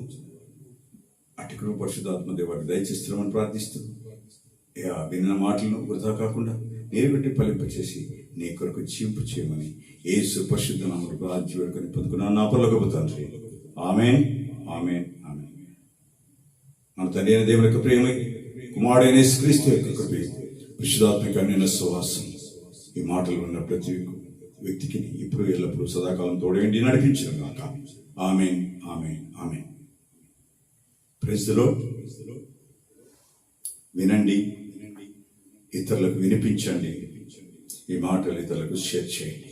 A: అటు కృప పరిశుద్ధాత్మ దేవాన్ని దయచేస్తున్నామని ప్రార్థిస్తూ విన్న మాటలను వృధా కాకుండా నీరు పెట్టి ఫలింపచేసి నీ కొరకు జీవింపు చేయమని యేసు పరిశుద్ధ నామములో ప్రార్థించి వేడుకొని పొందుకున్నాను నా పరలోకపు తండ్రి. ఆమేన్, ఆమేన్, ఆమేన్. మన తండ్రి అయిన దేవుని యొక్క ప్రేమ, కుమారుడైన యేసుక్రీస్తు యొక్క కృప, పరిశుద్ధాత్మిక అన్యోన్య సహవాసం ఈ మాటలు ఉన్న ప్రతి వ్యక్తికి ఇప్పుడు ఎల్లప్పుడూ సదాకాలం తోడేంటి నడిపించను గాక. Amen, amen, amen. Praise the Lord. వినండి, ఇతరులకు వినిపించండి, ఈ మాటలు ఇతరులకు షేర్ చేయండి.